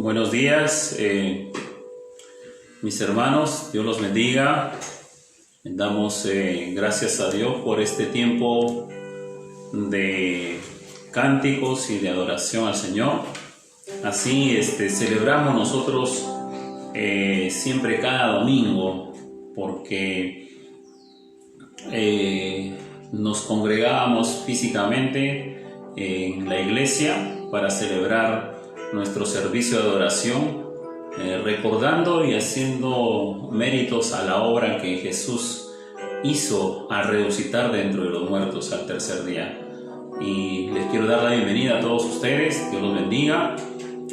Buenos días, mis hermanos, Dios los bendiga. Damos gracias a Dios por este tiempo de cánticos y de adoración al Señor. Así celebramos nosotros siempre cada domingo, porque nos congregábamos físicamente en la iglesia para celebrar nuestro servicio de adoración, recordando y haciendo méritos a la obra que Jesús hizo al resucitar de entre los muertos al tercer día. Y les quiero dar la bienvenida a todos ustedes. Dios los bendiga,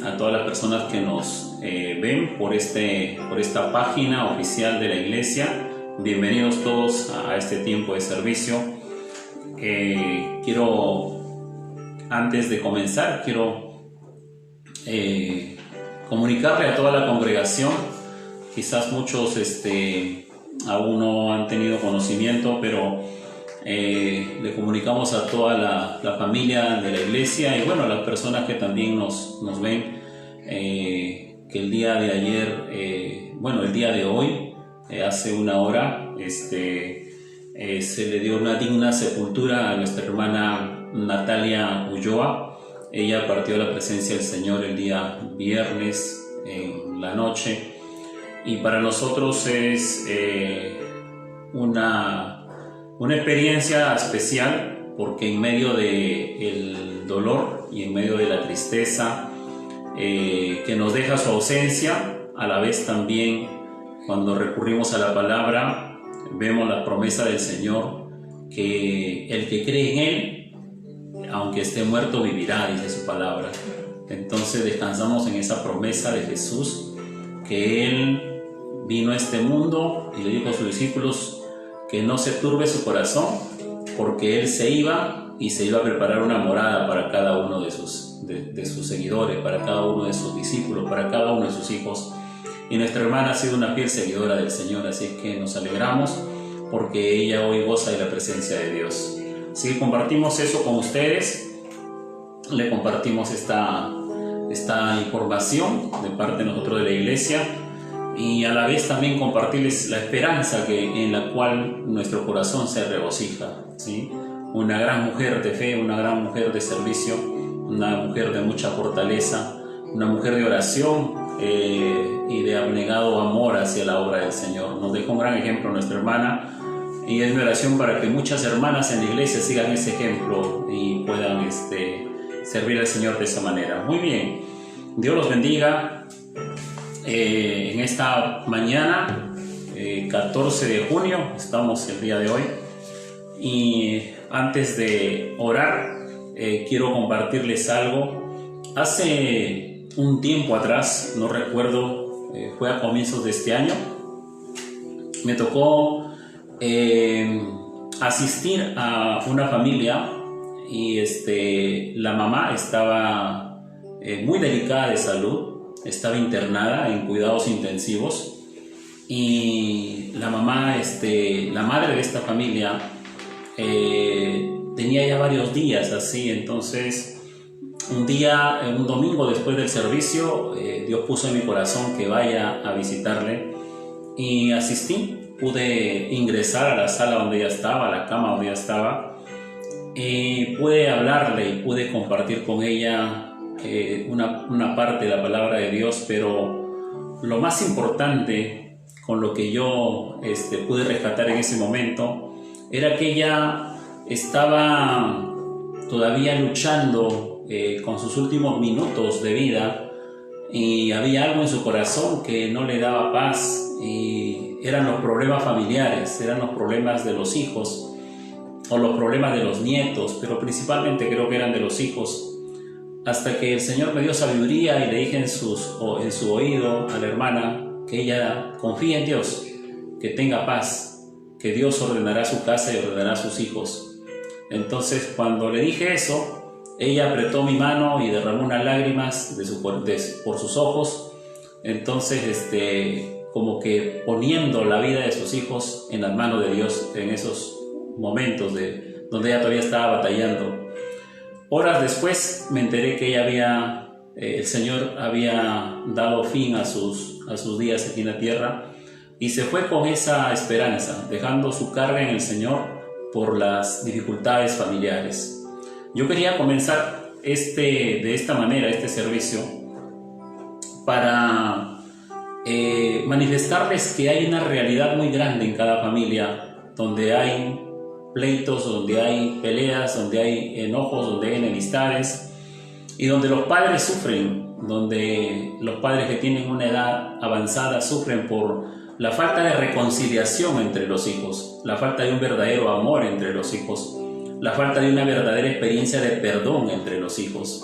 a todas las personas que nos ven por esta página oficial de la iglesia. Bienvenidos todos a este tiempo de servicio. Antes de comenzar, quiero comunicarle a toda la congregación. Quizás muchos aún no han tenido conocimiento, pero le comunicamos a toda la familia de la iglesia y bueno, a las personas que también nos ven, que el día de ayer, el día de hoy, hace una hora, se le dio una digna sepultura a nuestra hermana Natalia Ulloa. Ella partió a la presencia del Señor el día viernes en la noche, y para nosotros es una experiencia especial, porque en medio del dolor y en medio de la tristeza que nos deja su ausencia, a la vez también cuando recurrimos a la palabra vemos la promesa del Señor, que el que cree en Él, aunque esté muerto, vivirá, dice su palabra. Entonces descansamos en esa promesa de Jesús, que Él vino a este mundo y le dijo a sus discípulos que no se turbe su corazón, porque Él se iba a preparar una morada para cada uno de sus seguidores, para cada uno de sus discípulos, para cada uno de sus hijos. Y nuestra hermana ha sido una fiel seguidora del Señor, así que nos alegramos porque ella hoy goza de la presencia de Dios. Así que compartimos eso con ustedes, le compartimos esta información de parte de nosotros de la iglesia, y a la vez también compartirles la esperanza en la cual nuestro corazón se regocija, ¿sí? Una gran mujer de fe, una gran mujer de servicio, una mujer de mucha fortaleza, una mujer de oración y de abnegado amor hacia la obra del Señor. Nos dejó un gran ejemplo nuestra hermana, y es mi oración para que muchas hermanas en la iglesia sigan ese ejemplo y puedan servir al Señor de esa manera. Muy bien, Dios los bendiga. En esta mañana, 14 de junio, estamos el día de hoy, y antes de orar, quiero compartirles algo. Hace un tiempo atrás, no recuerdo, fue a comienzos de este año, me tocó asistir a una familia, y la mamá estaba muy delicada de salud, estaba internada en cuidados intensivos, y la mamá, la madre de esta familia, tenía ya varios días así. Entonces un domingo después del servicio, Dios puso en mi corazón que vaya a visitarle, y asistí. Pude ingresar a la sala donde ella estaba, a la cama donde ella estaba, y pude hablarle y pude compartir con ella una parte de la palabra de Dios. Pero lo más importante, con lo que yo pude rescatar en ese momento, era que ella estaba todavía luchando con sus últimos minutos de vida, y había algo en su corazón que no le daba paz, y eran los problemas familiares, eran los problemas de los hijos o los problemas de los nietos, pero principalmente creo que eran de los hijos, hasta que el Señor me dio sabiduría y le dije en su oído a la hermana que ella confíe en Dios, que tenga paz, que Dios ordenará su casa y ordenará a sus hijos. Entonces cuando le dije eso, ella apretó mi mano y derramó unas lágrimas por sus ojos. Entonces como que poniendo la vida de sus hijos en las manos de Dios en esos momentos donde ella todavía estaba batallando. Horas después me enteré que ella había el Señor había dado fin a sus días aquí en la tierra y se fue con esa esperanza, dejando su carga en el Señor por las dificultades familiares. Yo quería comenzar de esta manera este servicio para manifestarles que hay una realidad muy grande en cada familia, donde hay pleitos, donde hay peleas, donde hay enojos, donde hay enemistades, y donde los padres sufren, donde los padres que tienen una edad avanzada sufren por la falta de reconciliación entre los hijos, la falta de un verdadero amor entre los hijos, la falta de una verdadera experiencia de perdón entre los hijos.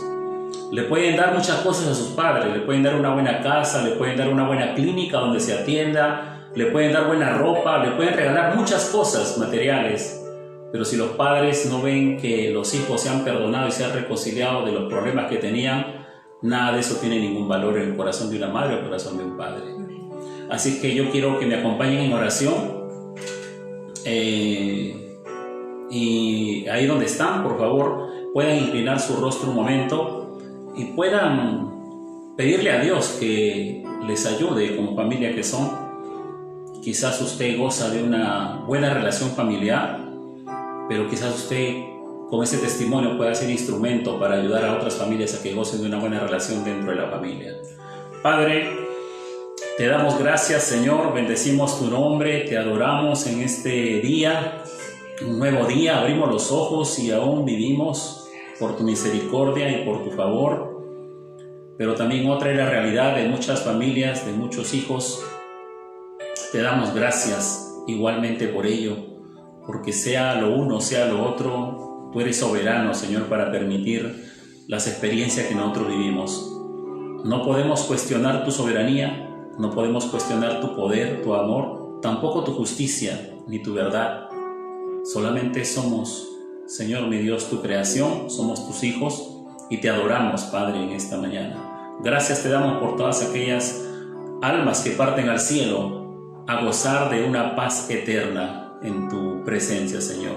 Le pueden dar muchas cosas a sus padres, le pueden dar una buena casa, le pueden dar una buena clínica donde se atienda, le pueden dar buena ropa, le pueden regalar muchas cosas materiales. Pero si los padres no ven que los hijos se han perdonado y se han reconciliado de los problemas que tenían, nada de eso tiene ningún valor en el corazón de una madre o el corazón de un padre. Así que yo quiero que me acompañen en oración. Y ahí donde están, por favor, puedan inclinar su rostro un momento y puedan pedirle a Dios que les ayude como familia que son. Quizás usted goza de una buena relación familiar, pero quizás usted con ese testimonio pueda ser instrumento para ayudar a otras familias a que gocen de una buena relación dentro de la familia. Padre, te damos gracias, Señor, bendecimos tu nombre, te adoramos en este día, un nuevo día, abrimos los ojos y aún vivimos por tu misericordia y por tu favor, pero también otra es la realidad de muchas familias, de muchos hijos. Te damos gracias igualmente por ello, porque sea lo uno, sea lo otro, tú eres soberano, Señor, para permitir las experiencias que nosotros vivimos. No podemos cuestionar tu soberanía, no podemos cuestionar tu poder, tu amor, tampoco tu justicia ni tu verdad. Solamente somos, Señor mi Dios, tu creación, somos tus hijos y te adoramos, Padre, en esta mañana. Gracias te damos por todas aquellas almas que parten al cielo a gozar de una paz eterna en tu presencia, Señor.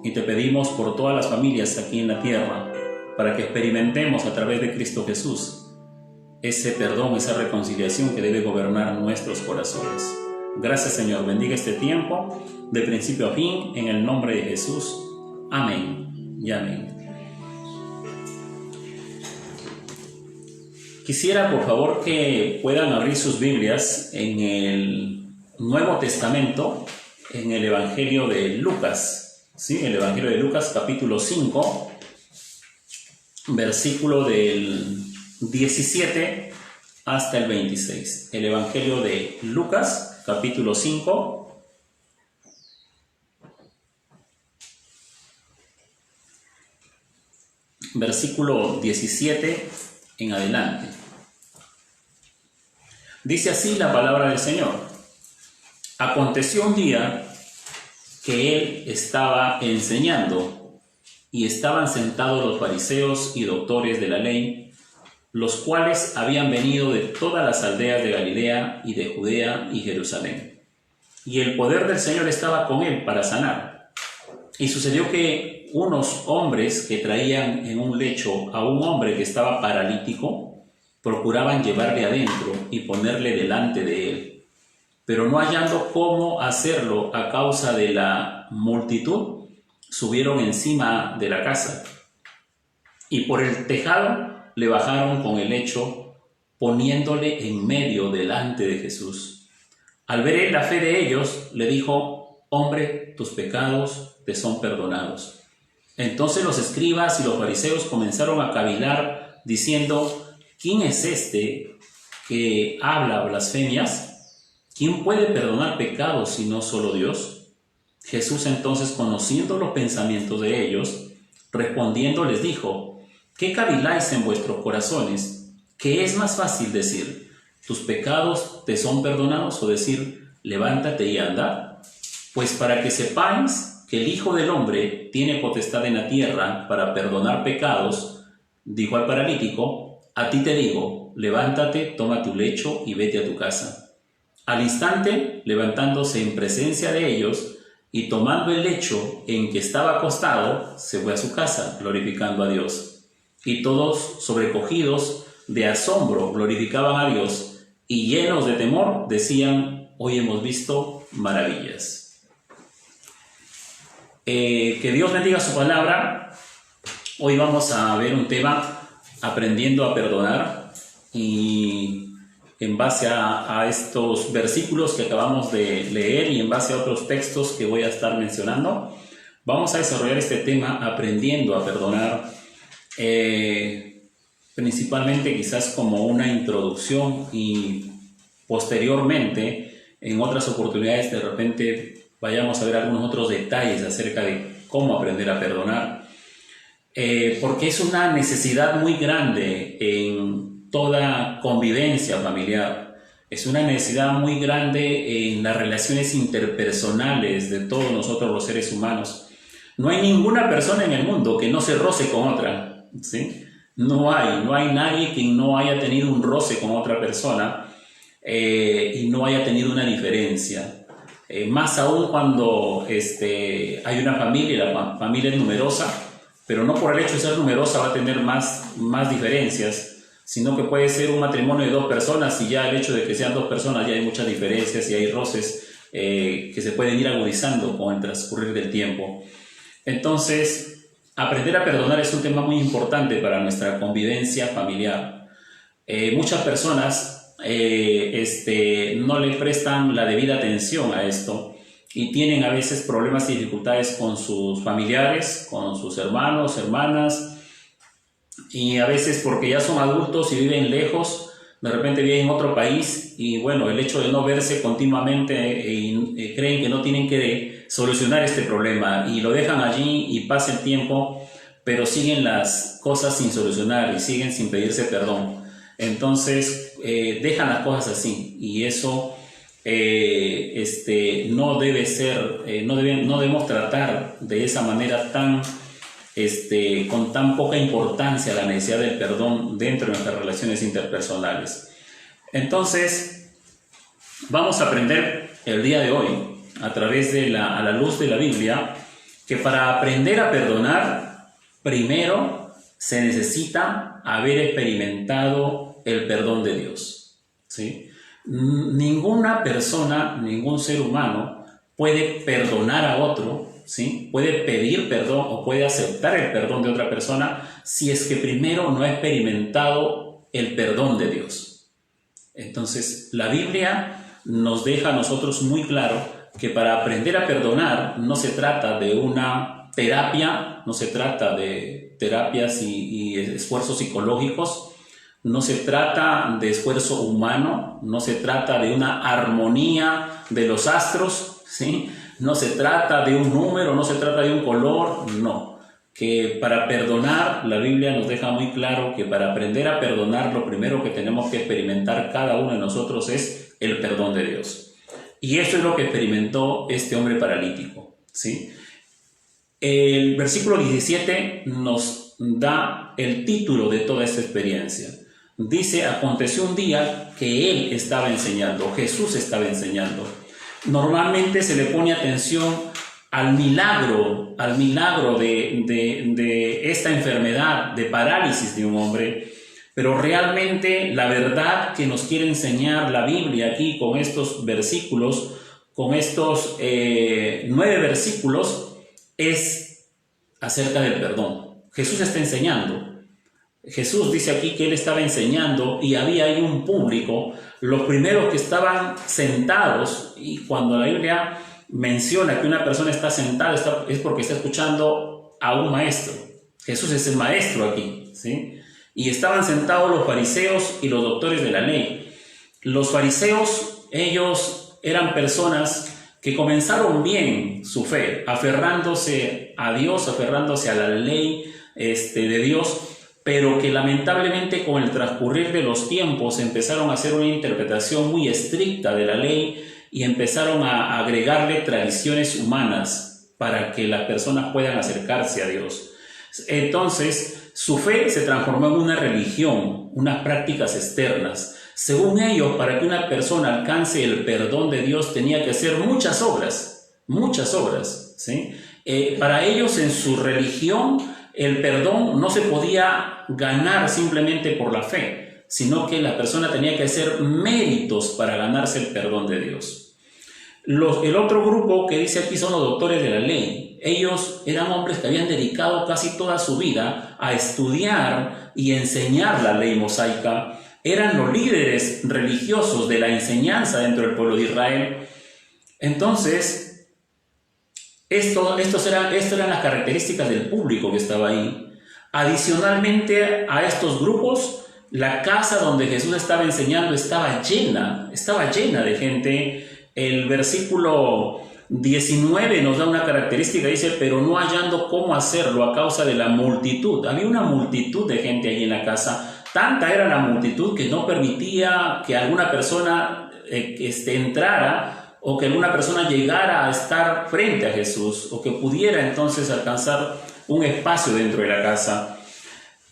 Y te pedimos por todas las familias aquí en la tierra, para que experimentemos a través de Cristo Jesús ese perdón, esa reconciliación que debe gobernar nuestros corazones. Gracias, Señor. Bendiga este tiempo, de principio a fin, en el nombre de Jesús. Amén y amén. Quisiera, por favor, que puedan abrir sus Biblias en el Nuevo Testamento, en el Evangelio de Lucas, ¿sí? El Evangelio de Lucas, capítulo 5, versículo del 17 hasta el 26. El Evangelio de Lucas, capítulo 5, versículo 17 en adelante. Dice así la palabra del Señor. Aconteció un día que él estaba enseñando y estaban sentados los fariseos y doctores de la ley, los cuales habían venido de todas las aldeas de Galilea y de Judea y Jerusalén. Y el poder del Señor estaba con él para sanar. Y sucedió que unos hombres que traían en un lecho a un hombre que estaba paralítico, procuraban llevarle adentro y ponerle delante de él. Pero no hallando cómo hacerlo a causa de la multitud, subieron encima de la casa y por el tejado le bajaron con el lecho, poniéndole en medio delante de Jesús. Al ver él la fe de ellos, le dijo: hombre, tus pecados te son perdonados. Entonces los escribas y los fariseos comenzaron a cavilar, diciendo: ¿quién es este que habla blasfemias? ¿Quién puede perdonar pecados si no solo Dios? Jesús entonces, conociendo los pensamientos de ellos, respondiendo les dijo: ¿qué caviláis en vuestros corazones? ¿Qué es más fácil decir: tus pecados te son perdonados, o decir: levántate y anda? Pues para que sepáis que el Hijo del Hombre tiene potestad en la tierra para perdonar pecados, dijo al paralítico: a ti te digo, levántate, toma tu lecho y vete a tu casa. Al instante, levantándose en presencia de ellos y tomando el lecho en que estaba acostado, se fue a su casa, glorificando a Dios. Y todos, sobrecogidos de asombro, glorificaban a Dios y llenos de temor decían: hoy hemos visto maravillas. Que Dios bendiga su palabra. Hoy vamos a ver un tema: aprendiendo a perdonar, y en base a estos versículos que acabamos de leer y en base a otros textos que voy a estar mencionando, vamos a desarrollar este tema: aprendiendo a perdonar, principalmente quizás como una introducción, y posteriormente en otras oportunidades de repente vayamos a ver algunos otros detalles acerca de cómo aprender a perdonar. Porque es una necesidad muy grande en toda convivencia familiar. Es una necesidad muy grande en las relaciones interpersonales de todos nosotros los seres humanos. No hay ninguna persona en el mundo que no se roce con otra, ¿sí? No hay nadie que no haya tenido un roce con otra persona y no haya tenido una diferencia. Más aún cuando hay una familia y la familia es numerosa, pero no por el hecho de ser numerosa va a tener más diferencias, sino que puede ser un matrimonio de 2 personas y ya el hecho de que sean 2 personas ya hay muchas diferencias y hay roces que se pueden ir agudizando con el transcurrir del tiempo. Entonces, aprender a perdonar es un tema muy importante para nuestra convivencia familiar. Muchas personas no le prestan la debida atención a esto, y tienen a veces problemas y dificultades con sus familiares, con sus hermanos, hermanas, y a veces porque ya son adultos y viven lejos, de repente viven en otro país, y bueno, el hecho de no verse continuamente creen que no tienen que solucionar este problema y lo dejan allí y pasa el tiempo, pero siguen las cosas sin solucionar y siguen sin pedirse perdón. Entonces dejan las cosas así, y eso no debe ser, no debemos tratar de esa manera con tan poca importancia la necesidad del perdón dentro de nuestras relaciones interpersonales. Entonces, vamos a aprender el día de hoy, a través de a la luz de la Biblia, que para aprender a perdonar, primero se necesita haber experimentado el perdón de Dios, ¿sí? Ninguna persona, ningún ser humano puede perdonar a otro, ¿sí? Puede pedir perdón o puede aceptar el perdón de otra persona si es que primero no ha experimentado el perdón de Dios. Entonces, la Biblia nos deja a nosotros muy claro que para aprender a perdonar no se trata de una terapia, no se trata de terapias y esfuerzos psicológicos. No se trata de esfuerzo humano, no se trata de una armonía de los astros, ¿sí? No se trata de un número, no se trata de un color, no. Que para perdonar, la Biblia nos deja muy claro que para aprender a perdonar, lo primero que tenemos que experimentar cada uno de nosotros es el perdón de Dios. Y esto es lo que experimentó este hombre paralítico, ¿sí? El versículo 17 nos da el título de toda esta experiencia. Dice: aconteció un día que él estaba enseñando, Jesús estaba enseñando. Normalmente se le pone atención al milagro de esta enfermedad de parálisis de un hombre, pero realmente la verdad que nos quiere enseñar la Biblia aquí con estos versículos, con estos 9 versículos, es acerca del perdón. Jesús está enseñando. Jesús dice aquí que él estaba enseñando y había ahí un público, los primeros que estaban sentados, y cuando la Biblia menciona que una persona está sentada es porque está escuchando a un maestro. Jesús es el maestro aquí, ¿sí? Y estaban sentados los fariseos y los doctores de la ley. Los fariseos, ellos eran personas que comenzaron bien su fe, aferrándose a Dios, aferrándose a la ley de Dios, pero que lamentablemente con el transcurrir de los tiempos empezaron a hacer una interpretación muy estricta de la ley y empezaron a agregarle tradiciones humanas para que las personas puedan acercarse a Dios. Entonces, su fe se transformó en una religión, unas prácticas externas. Según ellos, para que una persona alcance el perdón de Dios tenía que hacer muchas obras, ¿sí? Para ellos, en su religión, el perdón no se podía ganar simplemente por la fe, sino que la persona tenía que hacer méritos para ganarse el perdón de Dios. El otro grupo que dice aquí son los doctores de la ley. Ellos eran hombres que habían dedicado casi toda su vida a estudiar y enseñar la ley mosaica. Eran los líderes religiosos de la enseñanza dentro del pueblo de Israel. Entonces, estas eran las características del público que estaba ahí. Adicionalmente a estos grupos, la casa donde Jesús estaba enseñando estaba llena de gente. El versículo 19 nos da una característica, dice, pero no hallando cómo hacerlo a causa de la multitud. Había una multitud de gente allí en la casa. Tanta era la multitud que no permitía que alguna persona entrara o que alguna persona llegara a estar frente a Jesús o que pudiera entonces alcanzar un espacio dentro de la casa.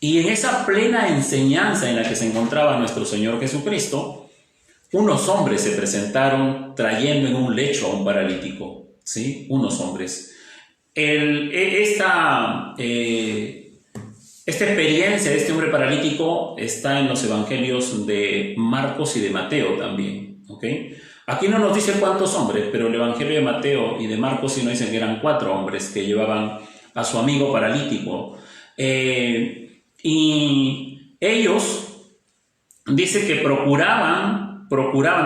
Y en esa plena enseñanza en la que se encontraba nuestro Señor Jesucristo, unos hombres se presentaron trayendo en un lecho a un paralítico, ¿sí? Unos hombres. Esta experiencia de este hombre paralítico está en los evangelios de Marcos y de Mateo también, ¿ok? Aquí no nos dice cuántos hombres, pero el evangelio de Mateo y de Marcos sí nos dicen que eran 4 hombres que llevaban a su amigo paralítico. Y ellos, dice que procuraban,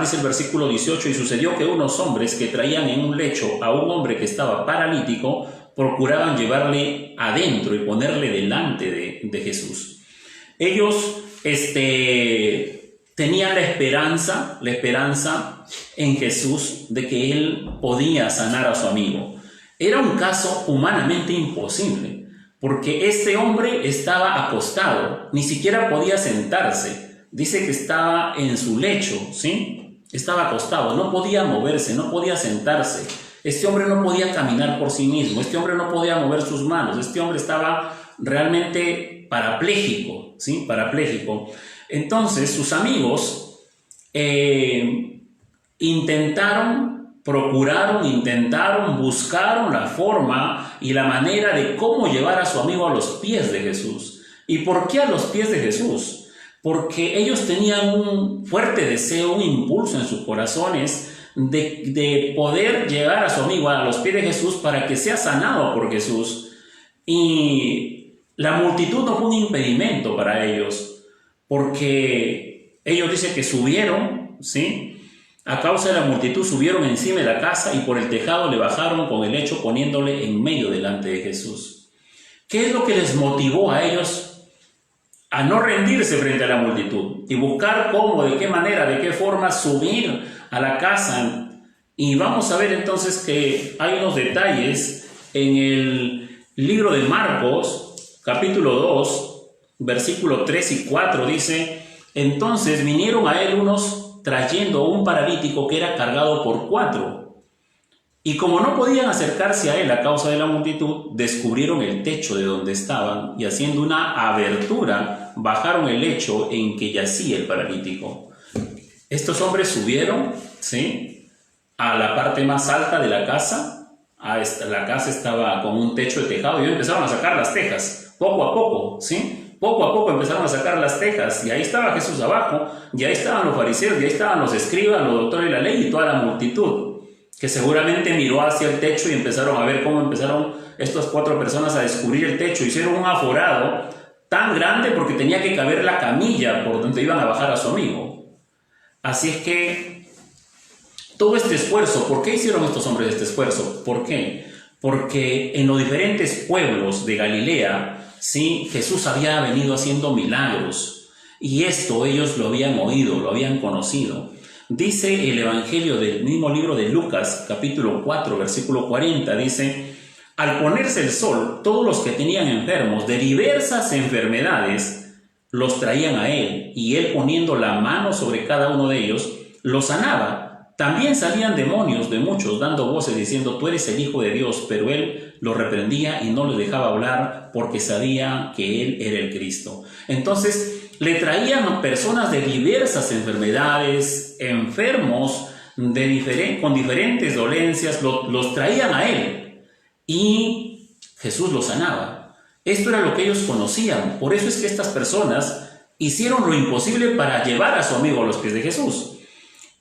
dice el versículo 18, y sucedió que unos hombres que traían en un lecho a un hombre que estaba paralítico, procuraban llevarle adentro y ponerle delante de Jesús. Ellos tenían la esperanza en Jesús de que él podía sanar a su amigo. Era un caso humanamente imposible, porque este hombre estaba acostado, ni siquiera podía sentarse. Dice que estaba en su lecho, ¿sí? Estaba acostado, no podía moverse, no podía sentarse. Este hombre no podía caminar por sí mismo, este hombre no podía mover sus manos, este hombre estaba realmente parapléjico, ¿sí? Parapléjico. Entonces sus amigos buscaron la forma y la manera de cómo llevar a su amigo a los pies de Jesús. ¿Y por qué a los pies de Jesús? Porque ellos tenían un fuerte deseo, un impulso en sus corazones de poder llevar a su amigo a los pies de Jesús para que sea sanado por Jesús. Y la multitud no fue un impedimento para ellos, porque ellos dicen que subieron, ¿sí? A causa de la multitud subieron encima de la casa y por el tejado le bajaron con el lecho poniéndole en medio delante de Jesús. ¿Qué es lo que les motivó a ellos a no rendirse frente a la multitud y buscar cómo, de qué manera, de qué forma subir a la casa? Y vamos a ver entonces que hay unos detalles en el libro de Marcos, capítulo 2, versículo 3 y 4, dice: entonces vinieron a él unos trayendo un paralítico que era cargado por 4. Y como no podían acercarse a él a causa de la multitud, descubrieron el techo de donde estaban y haciendo una abertura, bajaron el lecho en que yacía el paralítico. Estos hombres subieron, ¿sí?, a la parte más alta de la casa. La casa estaba con un techo de tejado y empezaron a sacar las tejas, poco a poco, ¿sí? Poco a poco empezaron a sacar las tejas y ahí estaba Jesús abajo, y ahí estaban los fariseos, y ahí estaban los escribas, los doctores de la ley y toda la multitud, que seguramente miró hacia el techo y empezaron a ver cómo empezaron estas 4 personas a descubrir el techo. Hicieron un aforado tan grande porque tenía que caber la camilla por donde iban a bajar a su amigo. Así es que todo este esfuerzo, ¿por qué hicieron estos hombres este esfuerzo? ¿Por qué? Porque en los diferentes pueblos de Galilea, sí, Jesús había venido haciendo milagros, y esto ellos lo habían oído, lo habían conocido. Dice el evangelio del mismo libro de Lucas, capítulo 4, versículo 40, dice: al ponerse el sol, todos los que tenían enfermos de diversas enfermedades los traían a él, y él, poniendo la mano sobre cada uno de ellos, los sanaba. También salían demonios de muchos, dando voces diciendo: tú eres el Hijo de Dios. Pero él los reprendía y no les dejaba hablar, porque sabía que él era el Cristo. Entonces le traían a personas de diversas enfermedades, enfermos con diferentes dolencias, los traían a él y Jesús los sanaba. Esto era lo que ellos conocían. Por eso es que estas personas hicieron lo imposible para llevar a su amigo a los pies de Jesús.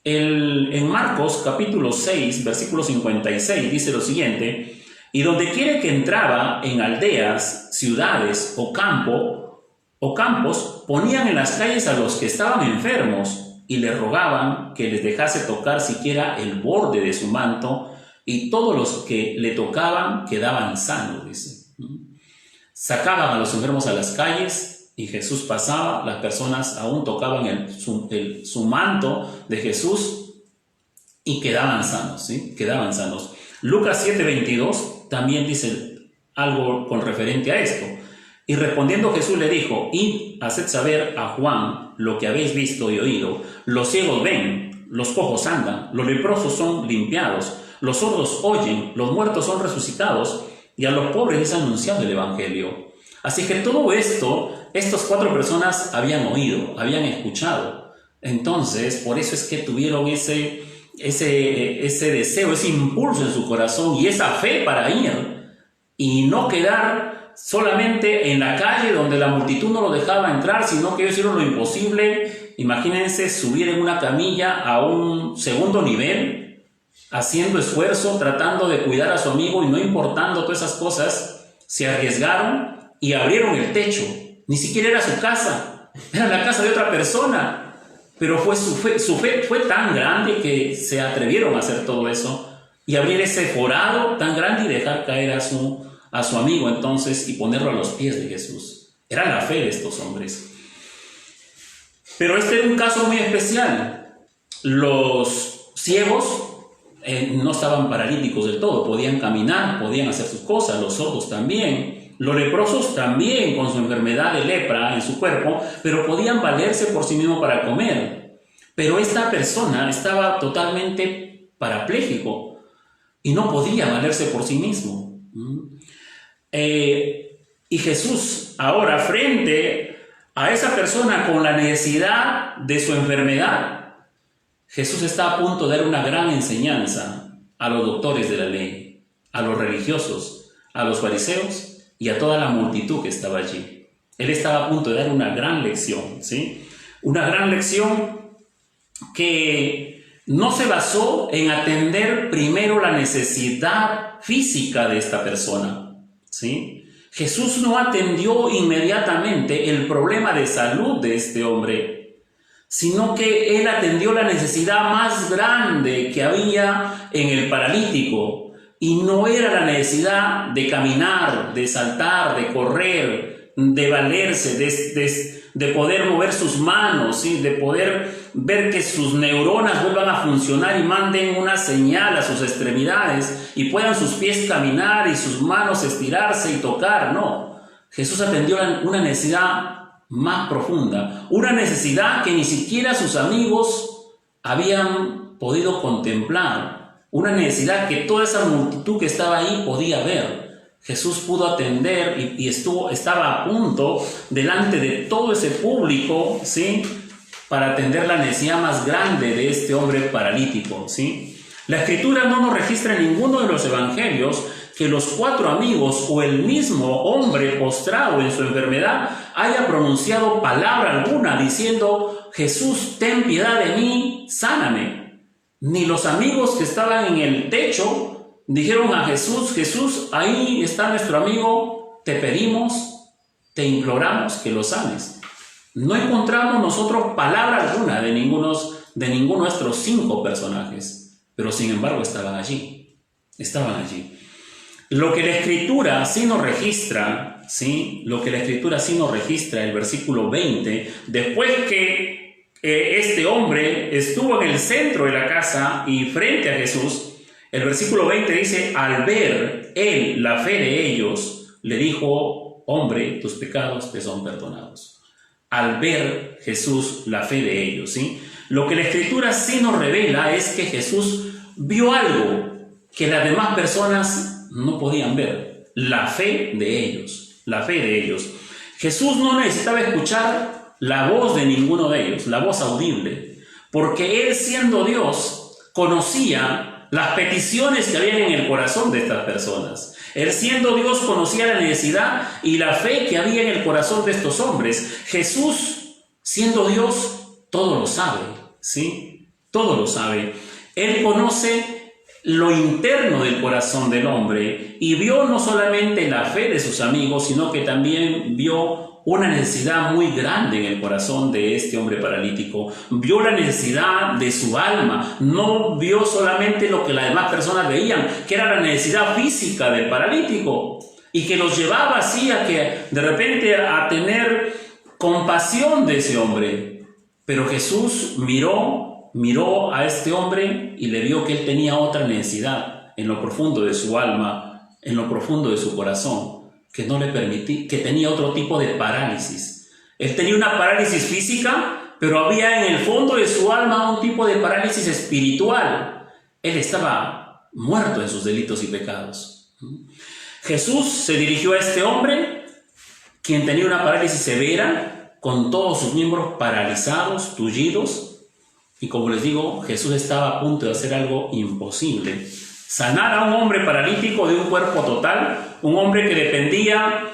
En Marcos capítulo 6, versículo 56 dice lo siguiente: y donde quiera que entraba en aldeas, ciudades o campos, ponían en las calles a los que estaban enfermos y les rogaban que les dejase tocar siquiera el borde de su manto, y todos los que le tocaban quedaban sanos, dice. Sacaban a los enfermos a las calles y Jesús pasaba, las personas aún tocaban su manto de Jesús y quedaban sanos, ¿sí? Quedaban sanos. Lucas 7:22 también dice algo con referente a esto. Y respondiendo Jesús le dijo: id, haced saber a Juan lo que habéis visto y oído. Los ciegos ven, los cojos andan, los leprosos son limpiados, los sordos oyen, los muertos son resucitados, y a los pobres es anunciado el Evangelio. Así que todo esto, estas 4 personas habían oído, habían escuchado. Entonces, por eso es que tuvieron ese deseo, ese impulso en su corazón y esa fe para ir y no quedar solamente en la calle donde la multitud no lo dejaba entrar, sino que ellos hicieron lo imposible. Imagínense subir en una camilla a un segundo nivel, haciendo esfuerzo, tratando de cuidar a su amigo y no importando todas esas cosas, se arriesgaron y abrieron el techo. Ni siquiera era su casa, era la casa de otra persona, pero su fe fue tan grande que se atrevieron a hacer todo eso y abrir ese forado tan grande y dejar caer a su amigo entonces y ponerlo a los pies de Jesús. Era la fe de estos hombres. Pero este era un caso muy especial. Los ciegos no estaban paralíticos del todo, podían caminar, podían hacer sus cosas, los sordos también, los leprosos también con su enfermedad de lepra en su cuerpo, pero podían valerse por sí mismos para comer. Pero esta persona estaba totalmente parapléjico y no podía valerse por sí mismo. Y Jesús ahora, frente a esa persona con la necesidad de su enfermedad, Jesús está a punto de dar una gran enseñanza a los doctores de la ley, a los religiosos, a los fariseos y a toda la multitud que estaba allí. Él estaba a punto de dar una gran lección, ¿sí? Una gran lección que no se basó en atender primero la necesidad física de esta persona, ¿sí? Jesús no atendió inmediatamente el problema de salud de este hombre, sino que él atendió la necesidad más grande que había en el paralítico, y no era la necesidad de caminar, de saltar, de correr, de valerse, de poder mover sus manos, ¿sí? De poder ver que sus neuronas vuelvan a funcionar y manden una señal a sus extremidades y puedan sus pies caminar y sus manos estirarse y tocar. No, Jesús atendió una necesidad más profunda, una necesidad que ni siquiera sus amigos habían podido contemplar, una necesidad que toda esa multitud que estaba ahí podía ver. Jesús pudo atender y estaba a punto delante de todo ese público, ¿sí? Para atender la necesidad más grande de este hombre paralítico, ¿sí? La Escritura no nos registra en ninguno de los evangelios que los 4 amigos o el mismo hombre postrado en su enfermedad haya pronunciado palabra alguna diciendo: Jesús, ten piedad de mí, sáname. Ni los amigos que estaban en el techo dijeron a Jesús: Jesús, ahí está nuestro amigo, te pedimos, te imploramos que lo sanes. No encontramos nosotros palabra alguna de ninguno de estos 5 personajes, pero sin embargo estaban allí. Lo que la Escritura sí nos registra, ¿sí? Lo que la Escritura sí nos registra, el versículo 20, después que este hombre estuvo en el centro de la casa y frente a Jesús, el versículo 20 dice: al ver él la fe de ellos, le dijo: hombre, tus pecados te son perdonados. Al ver Jesús la fe de ellos, ¿sí? Lo que la Escritura sí nos revela es que Jesús vio algo que las demás personas no podían ver: la fe de ellos, Jesús no necesitaba escuchar la voz de ninguno de ellos, la voz audible, porque él, siendo Dios, conocía las peticiones que habían en el corazón de estas personas. Él, siendo Dios, conocía la necesidad y la fe que había en el corazón de estos hombres. Jesús, siendo Dios, todo lo sabe, ¿sí? Todo lo sabe. Él conoce lo interno del corazón del hombre y vio no solamente la fe de sus amigos, sino que también vio una necesidad muy grande en el corazón de este hombre paralítico. Vio la necesidad de su alma. No vio solamente lo que las demás personas veían, que era la necesidad física del paralítico, y que los llevaba así a que de repente a tener compasión de ese hombre. Pero Jesús miró a este hombre y le vio que él tenía otra necesidad en lo profundo de su alma, en lo profundo de su corazón, que no le permitía, que tenía otro tipo de parálisis. Él tenía una parálisis física, pero había en el fondo de su alma un tipo de parálisis espiritual. Él estaba muerto en sus delitos y pecados. Jesús se dirigió a este hombre, quien tenía una parálisis severa, con todos sus miembros paralizados, tullidos, y como les digo, Jesús estaba a punto de hacer algo imposible: sanar a un hombre paralítico de un cuerpo total, un hombre que dependía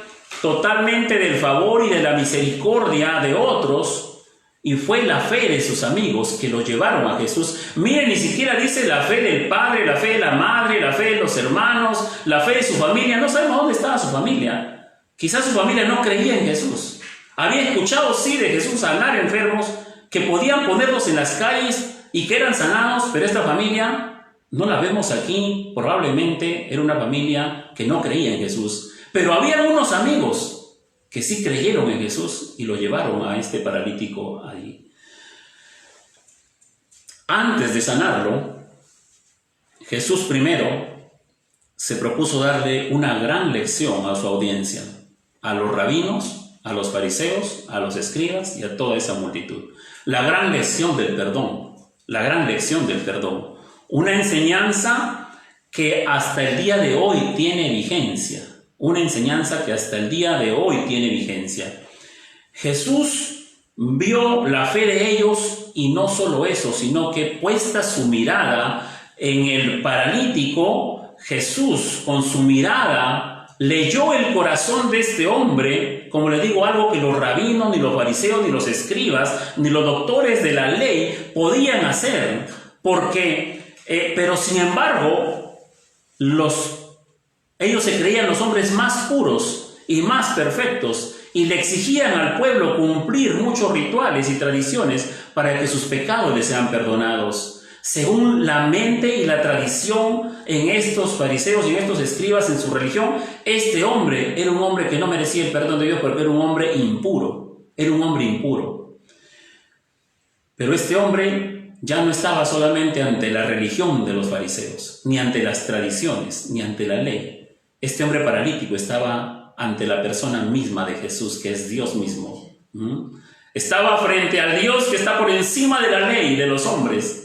totalmente del favor y de la misericordia de otros, y fue la fe de sus amigos que lo llevaron a Jesús. Miren, ni siquiera dice la fe del padre, la fe de la madre, la fe de los hermanos, la fe de su familia. No sabemos dónde estaba su familia. Quizás su familia no creía en Jesús. Había escuchado, sí, de Jesús sanar enfermos, que podían ponerlos en las calles y que eran sanados, pero esta familia no la vemos aquí. Probablemente era una familia que no creía en Jesús. Pero había unos amigos que sí creyeron en Jesús y lo llevaron a este paralítico allí. Antes de sanarlo, Jesús primero se propuso darle una gran lección a su audiencia, a los rabinos, a los fariseos, a los escribas y a toda esa multitud. La gran lección del perdón, la gran lección del perdón. Una enseñanza que hasta el día de hoy tiene vigencia. Una enseñanza que hasta el día de hoy tiene vigencia. Jesús vio la fe de ellos y no solo eso, sino que puesta su mirada en el paralítico, Jesús con su mirada leyó el corazón de este hombre, como les digo, algo que los rabinos, ni los fariseos, ni los escribas, ni los doctores de la ley podían hacer, pero sin embargo, ellos se creían los hombres más puros y más perfectos y le exigían al pueblo cumplir muchos rituales y tradiciones para que sus pecados les sean perdonados. Según la mente y la tradición en estos fariseos y en estos escribas en su religión, este hombre era un hombre que no merecía el perdón de Dios porque era un hombre impuro. Era un hombre impuro. Pero este hombre ya no estaba solamente ante la religión de los fariseos, ni ante las tradiciones, ni ante la ley. Este hombre paralítico estaba ante la persona misma de Jesús, que es Dios mismo. Estaba frente al Dios que está por encima de la ley de los hombres.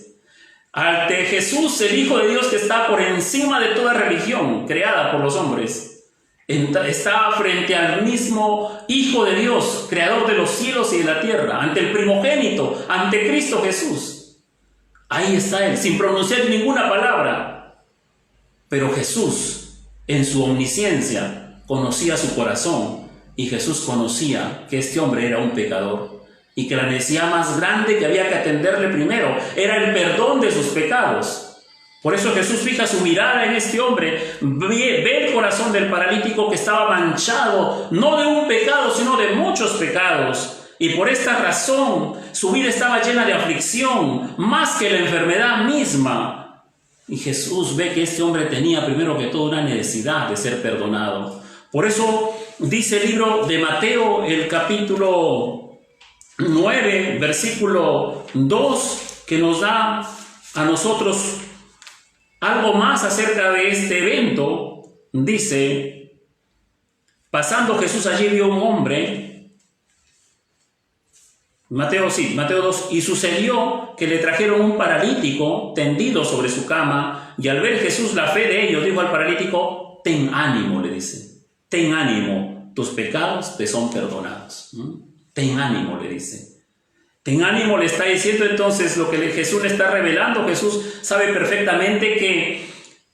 Ante Jesús, el Hijo de Dios que está por encima de toda religión creada por los hombres. Está frente al mismo Hijo de Dios, creador de los cielos y de la tierra, ante el primogénito, ante Cristo Jesús. Ahí está Él, sin pronunciar ninguna palabra. Pero Jesús, en su omnisciencia, conocía su corazón, y Jesús conocía que este hombre era un pecador y que la necesidad más grande que había que atenderle primero era el perdón de sus pecados. Por eso Jesús fija su mirada en este hombre, ve el corazón del paralítico que estaba manchado, no de un pecado, sino de muchos pecados. Y por esta razón su vida estaba llena de aflicción, más que la enfermedad misma. Y Jesús ve que este hombre tenía primero que todo una necesidad de ser perdonado. Por eso dice el libro de Mateo, el capítulo 9, versículo 2, que nos da a nosotros algo más acerca de este evento. Dice: pasando Jesús allí vio un hombre, Mateo 2, y sucedió que le trajeron un paralítico tendido sobre su cama, y al ver Jesús la fe de ellos, dijo al paralítico: ten ánimo, le dice, ten ánimo, tus pecados te son perdonados. Ten ánimo, le dice. Ten ánimo, le está diciendo entonces lo que Jesús le está revelando. Jesús sabe perfectamente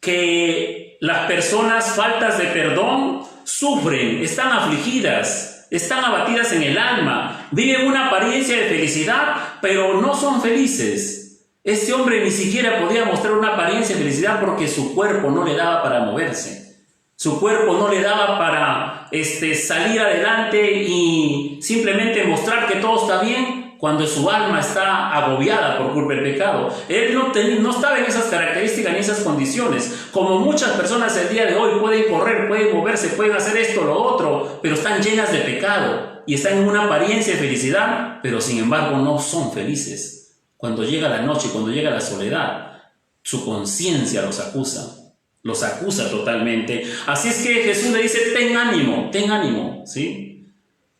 que las personas faltas de perdón sufren, están afligidas, están abatidas en el alma, viven una apariencia de felicidad, pero no son felices. Este hombre ni siquiera podía mostrar una apariencia de felicidad porque su cuerpo no le daba para moverse. Su cuerpo no le daba para salir adelante y simplemente mostrar que todo está bien cuando su alma está agobiada por culpa del pecado. Él no estaba en esas características ni esas condiciones. Como muchas personas el día de hoy pueden correr, pueden moverse, pueden hacer esto, lo otro, pero están llenas de pecado y están en una apariencia de felicidad, pero sin embargo no son felices. Cuando llega la noche, cuando llega la soledad, su conciencia los acusa totalmente. Así es que Jesús le dice, ten ánimo, ¿sí?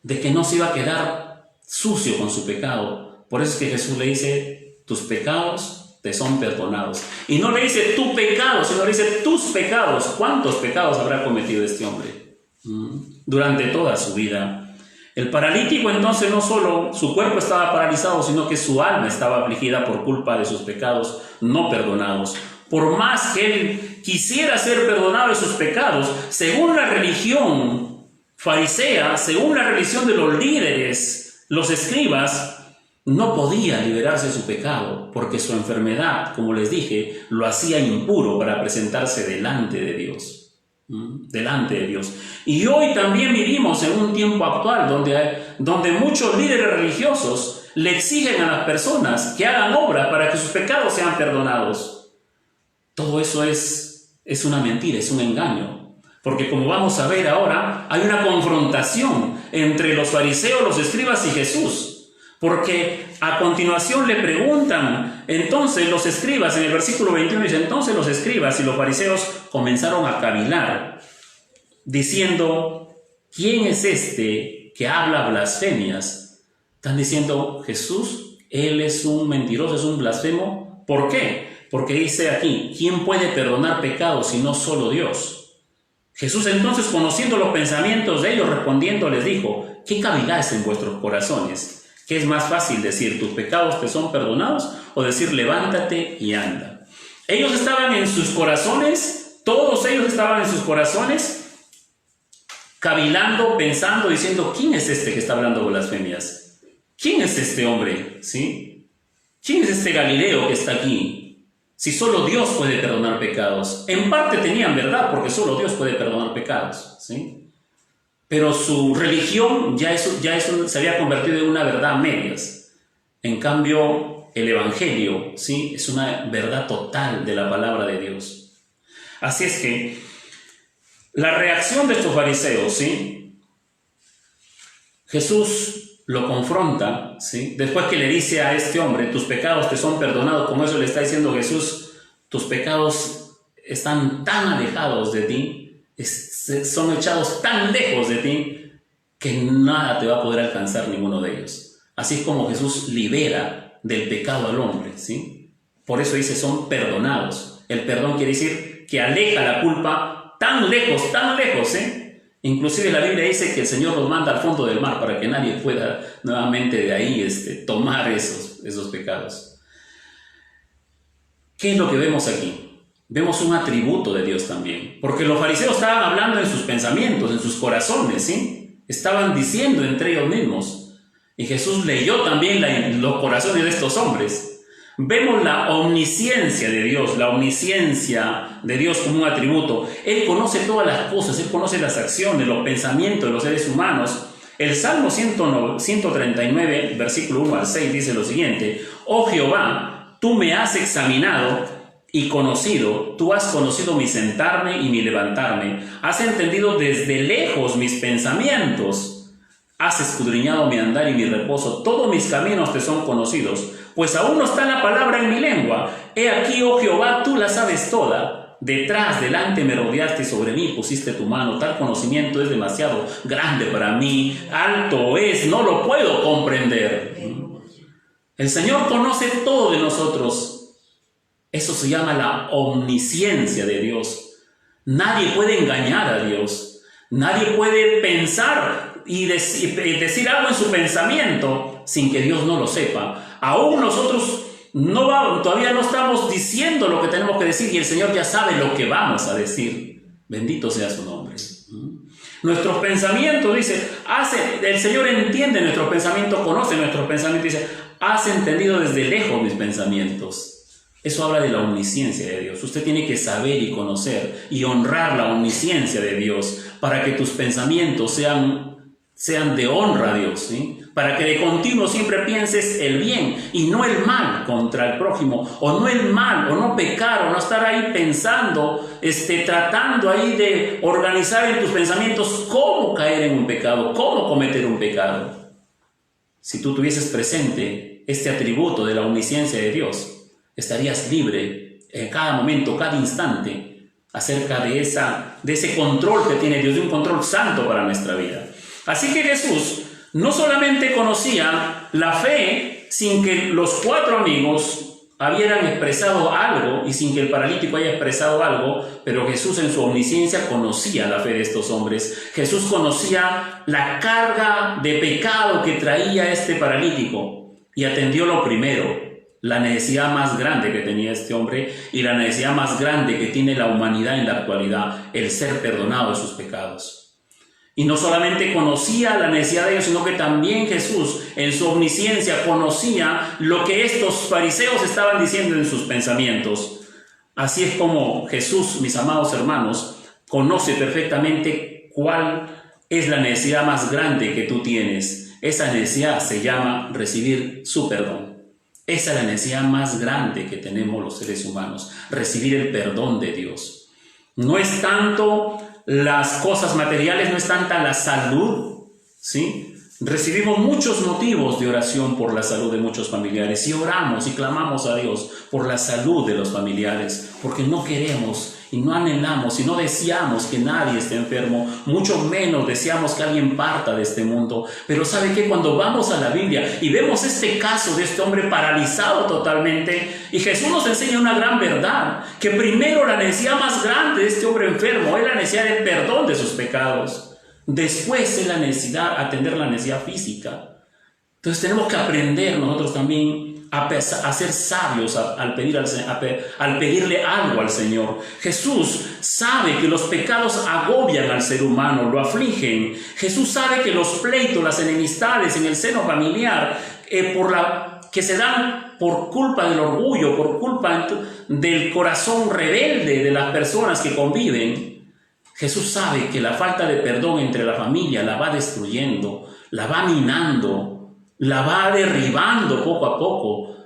De que no se iba a quedar sucio con su pecado. Por eso es que Jesús le dice, tus pecados te son perdonados. Y no le dice tu pecado, sino le dice tus pecados. ¿Cuántos pecados habrá cometido este hombre durante toda su vida? El paralítico entonces no solo su cuerpo estaba paralizado, sino que su alma estaba afligida por culpa de sus pecados no perdonados. Por más que él quisiera ser perdonado de sus pecados, según la religión farisea, según la religión de los líderes, los escribas, no podía liberarse de su pecado, porque su enfermedad, como les dije, lo hacía impuro para presentarse delante de Dios. Delante de Dios. Y hoy también vivimos en un tiempo actual donde muchos líderes religiosos le exigen a las personas que hagan obras para que sus pecados sean perdonados. Todo eso es una mentira, es un engaño. Porque como vamos a ver ahora, hay una confrontación entre los fariseos, los escribas y Jesús. Porque a continuación le preguntan, entonces los escribas, en el versículo 21 dice, entonces los escribas y los fariseos comenzaron a cavilar, diciendo, ¿quién es este que habla blasfemias? Están diciendo, Jesús, él es un mentiroso, es un blasfemo. ¿Por qué? Porque dice aquí, ¿quién puede perdonar pecados si no solo Dios? Jesús entonces, conociendo los pensamientos de ellos, respondiendo les dijo, ¿qué caviláis en vuestros corazones? ¿Qué es más fácil decir, tus pecados te son perdonados? O decir, levántate y anda. Ellos estaban en sus corazones, todos ellos estaban en sus corazones, cavilando, pensando, diciendo, ¿quién es este que está hablando blasfemias? ¿Quién es este hombre? ¿Sí? ¿Quién es este Galileo que está aquí? Si solo Dios puede perdonar pecados. En parte tenían verdad, porque solo Dios puede perdonar pecados, ¿sí? Pero su religión se había convertido en una verdad a medias. En cambio, el Evangelio, ¿sí? Es una verdad total de la palabra de Dios. Así es que la reacción de estos fariseos, ¿sí? Jesús lo confronta, ¿sí? Después que le dice a este hombre, tus pecados te son perdonados, como eso le está diciendo Jesús, tus pecados están tan alejados de ti, son echados tan lejos de ti que nada te va a poder alcanzar ninguno de ellos. Así es como Jesús libera del pecado al hombre, ¿sí? Por eso dice, son perdonados. El perdón quiere decir que aleja la culpa tan lejos, ¿eh? Inclusive la Biblia dice que el Señor los manda al fondo del mar para que nadie pueda nuevamente de ahí tomar esos pecados. ¿Qué es lo que vemos aquí? Vemos un atributo de Dios también, porque los fariseos estaban hablando en sus pensamientos, en sus corazones, ¿sí? Estaban diciendo entre ellos mismos, y Jesús leyó también los corazones de estos hombres. Vemos la omnisciencia de Dios, como un atributo. Él conoce todas las cosas, Él conoce las acciones, los pensamientos de los seres humanos. El Salmo 139, versículo 1 al 6 dice lo siguiente, oh Jehová, tú me has examinado y conocido, tú has conocido mi sentarme y mi levantarme, has entendido desde lejos mis pensamientos, has escudriñado mi andar y mi reposo, todos mis caminos te son conocidos, pues aún no está la palabra en mi lengua, he aquí, oh Jehová, tú la sabes toda, detrás, delante me rodeaste y sobre mí pusiste tu mano, tal conocimiento es demasiado grande para mí, alto es, no lo puedo comprender. El Señor conoce todo de nosotros. Eso se llama la omnisciencia de Dios. Nadie puede engañar a Dios. Nadie puede pensar y decir algo en su pensamiento sin que Dios no lo sepa. Aún nosotros todavía no estamos diciendo lo que tenemos que decir y el Señor ya sabe lo que vamos a decir. Bendito sea su nombre. Nuestros pensamientos, dice, el Señor entiende nuestros pensamientos, conoce nuestros pensamientos, dice, has entendido desde lejos mis pensamientos. Eso habla de la omnisciencia de Dios. Usted tiene que saber y conocer y honrar la omnisciencia de Dios para que tus pensamientos sean de honra a Dios, ¿sí? Para que de continuo siempre pienses el bien y no el mal contra el prójimo, o no el mal, o no pecar, o no estar ahí pensando, tratando ahí de organizar en tus pensamientos cómo caer en un pecado, cómo cometer un pecado. Si tú tuvieses presente este atributo de la omnisciencia de Dios, estarías libre en cada momento, cada instante, acerca de ese control que tiene Dios, de un control santo para nuestra vida. Así que Jesús no solamente conocía la fe sin que los 4 amigos hubieran expresado algo y sin que el paralítico haya expresado algo, pero Jesús en su omnisciencia conocía la fe de estos hombres. Jesús conocía la carga de pecado que traía este paralítico y atendió lo primero, la necesidad más grande que tenía este hombre y la necesidad más grande que tiene la humanidad en la actualidad, el ser perdonado de sus pecados. Y no solamente conocía la necesidad de ellos, sino que también Jesús, en su omnisciencia, conocía lo que estos fariseos estaban diciendo en sus pensamientos. Así es como Jesús, mis amados hermanos, conoce perfectamente cuál es la necesidad más grande que tú tienes. Esa necesidad se llama recibir su perdón. Esa es la necesidad más grande que tenemos los seres humanos, recibir el perdón de Dios. No es tanto las cosas materiales, no es tanta la salud, ¿sí? Recibimos muchos motivos de oración por la salud de muchos familiares y oramos y clamamos a Dios por la salud de los familiares, porque no queremos y no anhelamos y no deseamos que nadie esté enfermo, mucho menos deseamos que alguien parta de este mundo. Pero ¿sabe qué? Cuando vamos a la Biblia y vemos este caso de este hombre paralizado totalmente, y Jesús nos enseña una gran verdad, que primero la necesidad más grande de este hombre enfermo es la necesidad del perdón de sus pecados. Después es la necesidad, atender la necesidad física. Entonces tenemos que aprender nosotros también a ser sabios al pedirle algo al Señor. Jesús sabe que los pecados agobian al ser humano, lo afligen. Jesús sabe que los pleitos, las enemistades en el seno familiar, que se dan por culpa del orgullo, por culpa del corazón rebelde de las personas que conviven. Jesús sabe que la falta de perdón entre la familia la va destruyendo, la va minando, la va derribando poco a poco,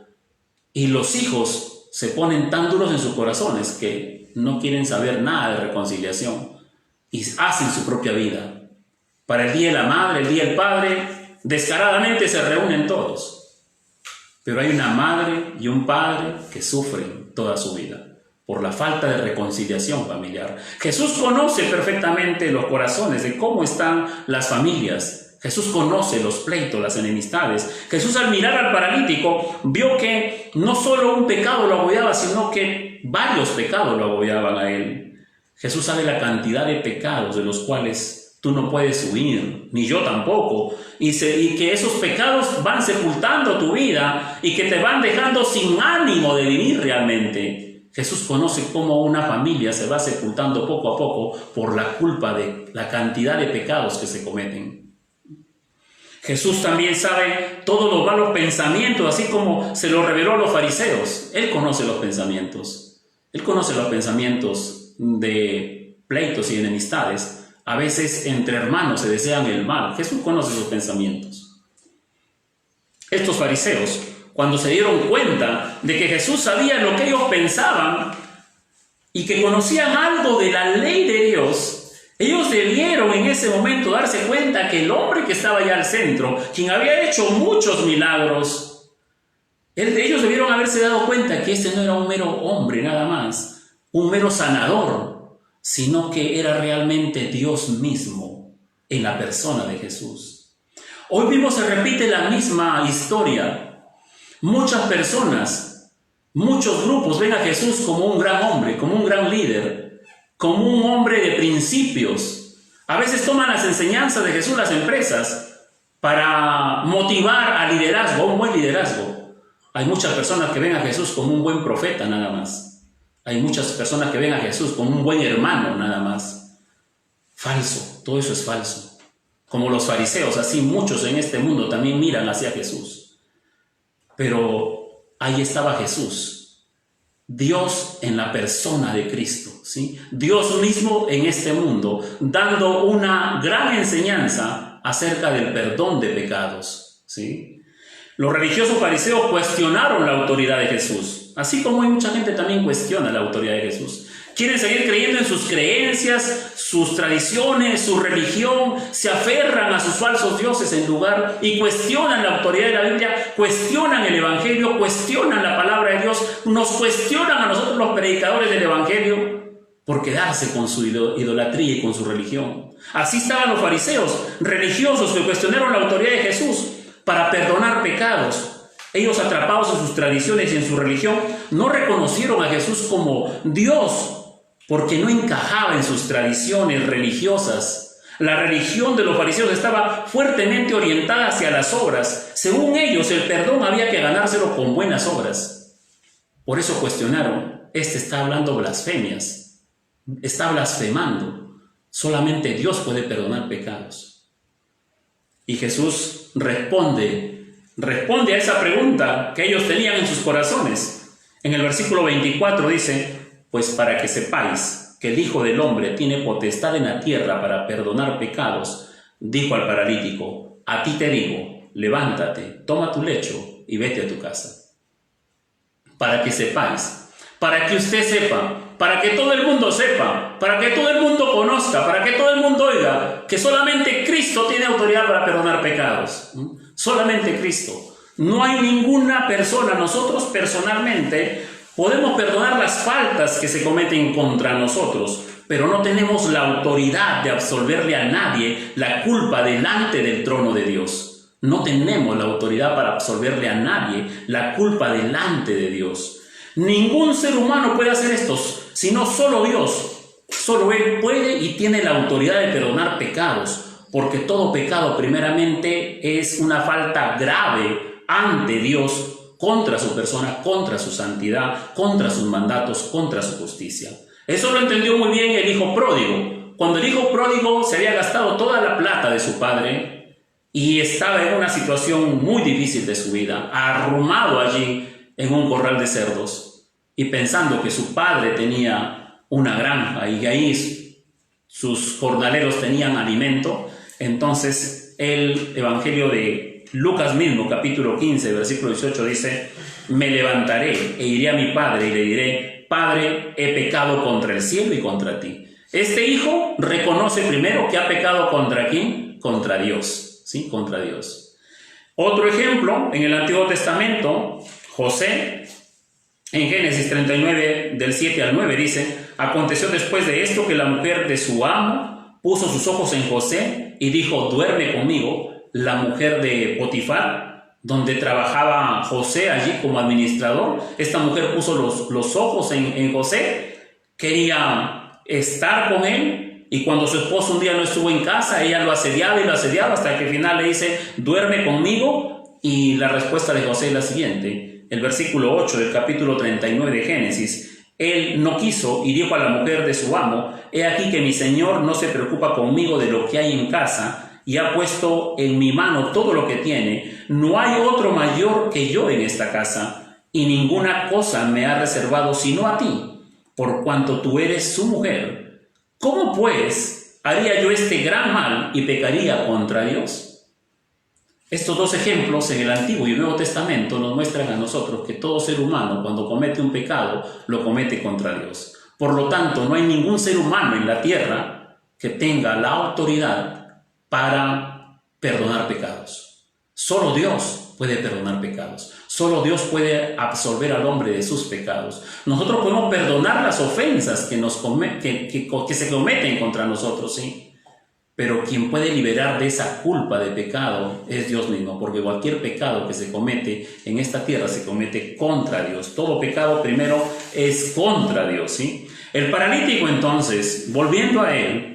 y los hijos se ponen tan duros en sus corazones que no quieren saber nada de reconciliación y hacen su propia vida. Para el día de la madre, el día del padre, descaradamente se reúnen todos, pero hay una madre y un padre que sufren toda su vida por la falta de reconciliación familiar. Jesús conoce perfectamente los corazones de cómo están las familias. Jesús conoce los pleitos, las enemistades. Jesús, al mirar al paralítico, vio que no solo un pecado lo agobiaba, sino que varios pecados lo agobiaban a él. Jesús sabe la cantidad de pecados de los cuales tú no puedes huir, ni yo tampoco, y que esos pecados van sepultando tu vida y que te van dejando sin ánimo de vivir realmente. Jesús conoce cómo una familia se va sepultando poco a poco por la culpa de la cantidad de pecados que se cometen. Jesús también sabe todos los malos pensamientos, así como se lo reveló a los fariseos. Él conoce los pensamientos. Él conoce los pensamientos de pleitos y enemistades. A veces entre hermanos se desean el mal. Jesús conoce sus pensamientos. Estos fariseos, cuando se dieron cuenta de que Jesús sabía lo que ellos pensaban y que conocían algo de la ley de Dios, ellos debieron en ese momento darse cuenta que el hombre que estaba allá al centro, quien había hecho muchos milagros, ellos debieron haberse dado cuenta que este no era un mero hombre nada más, un mero sanador, sino que era realmente Dios mismo en la persona de Jesús. Hoy mismo se repite la misma historia. Muchas personas, muchos grupos ven a Jesús como un gran hombre, como un gran líder, como un hombre de principios. A veces toman las enseñanzas de Jesús las empresas para motivar al liderazgo, a un buen liderazgo. Hay muchas personas que ven a Jesús como un buen profeta nada más. Hay muchas personas que ven a Jesús como un buen hermano nada más. Falso, todo eso es falso. Como los fariseos, así muchos en este mundo también miran hacia Jesús. Pero ahí estaba Jesús, Dios en la persona de Cristo, ¿sí? Dios mismo en este mundo, dando una gran enseñanza acerca del perdón de pecados, ¿sí? Los religiosos fariseos cuestionaron la autoridad de Jesús, así como hay mucha gente también cuestiona la autoridad de Jesús. Quieren seguir creyendo en sus creencias, sus tradiciones, su religión, se aferran a sus falsos dioses en lugar y cuestionan la autoridad de la Biblia, cuestionan el Evangelio, cuestionan la palabra de Dios, nos cuestionan a nosotros los predicadores del Evangelio por quedarse con su idolatría y con su religión. Así estaban los fariseos, religiosos que cuestionaron la autoridad de Jesús para perdonar pecados. Ellos, atrapados en sus tradiciones y en su religión, no reconocieron a Jesús como Dios, porque no encajaba en sus tradiciones religiosas. La religión de los fariseos estaba fuertemente orientada hacia las obras. Según ellos, el perdón había que ganárselo con buenas obras. Por eso cuestionaron: este está hablando blasfemias, está blasfemando. Solamente Dios puede perdonar pecados. Y Jesús responde a esa pregunta que ellos tenían en sus corazones. En el versículo 24 dice: pues para que sepáis que el Hijo del Hombre tiene potestad en la tierra para perdonar pecados, dijo al paralítico: a ti te digo, levántate, toma tu lecho y vete a tu casa. Para que sepáis, para que usted sepa, para que todo el mundo sepa, para que todo el mundo conozca, para que todo el mundo oiga que solamente Cristo tiene autoridad para perdonar pecados. Solamente Cristo. No hay ninguna persona. Nosotros personalmente podemos perdonar las faltas que se cometen contra nosotros, pero no tenemos la autoridad de absolverle a nadie la culpa delante del trono de Dios. No tenemos la autoridad para absolverle a nadie la culpa delante de Dios. Ningún ser humano puede hacer esto, sino solo Dios. Solo Él puede y tiene la autoridad de perdonar pecados, porque todo pecado primeramente es una falta grave ante Dios, contra su persona, contra su santidad, contra sus mandatos, contra su justicia. Eso lo entendió muy bien el hijo pródigo. Cuando el hijo pródigo se había gastado toda la plata de su padre y estaba en una situación muy difícil de su vida, arrumado allí en un corral de cerdos y pensando que su padre tenía una granja y ahí sus jornaleros tenían alimento, entonces el Evangelio de Lucas mismo, capítulo 15, versículo 18 dice: me levantaré e iré a mi padre y le diré: Padre, he pecado contra el cielo y contra ti. Este hijo reconoce primero que ha pecado ¿contra quién? Contra Dios, ¿sí? Contra Dios. Otro ejemplo, en el Antiguo Testamento, José, en Génesis 39, del 7 al 9, dice: aconteció después de esto que la mujer de su amo puso sus ojos en José y dijo: duerme conmigo. La mujer de Potifar, donde trabajaba José allí como administrador, esta mujer puso los ojos en José, quería estar con él, y cuando su esposo un día no estuvo en casa, ella lo asediaba hasta que al final le dice: duerme conmigo. Y la respuesta de José es la siguiente, el versículo 8 del capítulo 39 de Génesis: él no quiso y dijo a la mujer de su amo: he aquí que mi señor no se preocupa conmigo de lo que hay en casa, y ha puesto en mi mano todo lo que tiene. No hay otro mayor que yo en esta casa, y ninguna cosa me ha reservado sino a ti, por cuanto tú eres su mujer. ¿Cómo pues haría yo este gran mal y pecaría contra Dios? Estos dos ejemplos en el Antiguo y el Nuevo Testamento nos muestran a nosotros que todo ser humano, cuando comete un pecado, lo comete contra Dios. Por lo tanto, no hay ningún ser humano en la tierra que tenga la autoridad para perdonar pecados. Solo Dios puede perdonar pecados. Solo Dios puede absolver al hombre de sus pecados. Nosotros podemos perdonar las ofensas que se cometen contra nosotros, sí. Pero quien puede liberar de esa culpa de pecado es Dios mismo, porque cualquier pecado que se comete en esta tierra se comete contra Dios. Todo pecado primero es contra Dios, ¿sí? El paralítico, entonces, volviendo a él,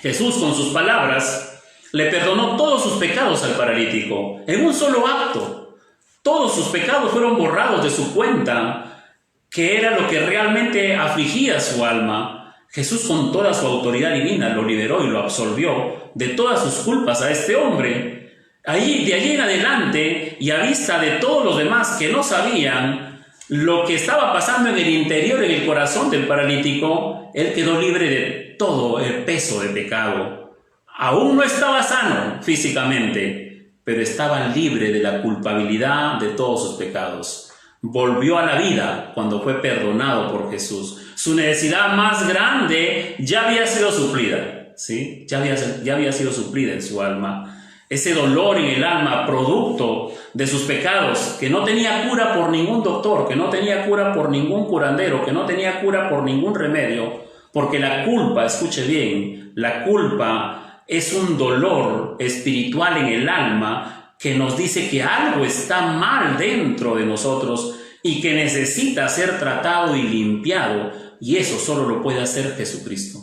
Jesús, con sus palabras, le perdonó todos sus pecados al paralítico en un solo acto. Todos sus pecados fueron borrados de su cuenta, que era lo que realmente afligía su alma, Jesús con toda su autoridad divina lo liberó y lo absolvió de todas sus culpas a este hombre. De allí en adelante, y a vista de todos los demás que no sabían lo que estaba pasando en el interior, en el corazón del paralítico, él quedó libre de todo el peso de pecado. Aún no estaba sano físicamente, pero estaba libre de la culpabilidad de todos sus pecados. Volvió a la vida cuando fue perdonado por Jesús. Su necesidad más grande ya había sido suplida, ¿sí? Ya había sido suplida en su alma. Ese dolor en el alma, producto de sus pecados, que no tenía cura por ningún doctor, que no tenía cura por ningún curandero, que no tenía cura por ningún remedio, porque la culpa, escuche bien, la culpa es un dolor espiritual en el alma que nos dice que algo está mal dentro de nosotros y que necesita ser tratado y limpiado, y eso solo lo puede hacer Jesucristo,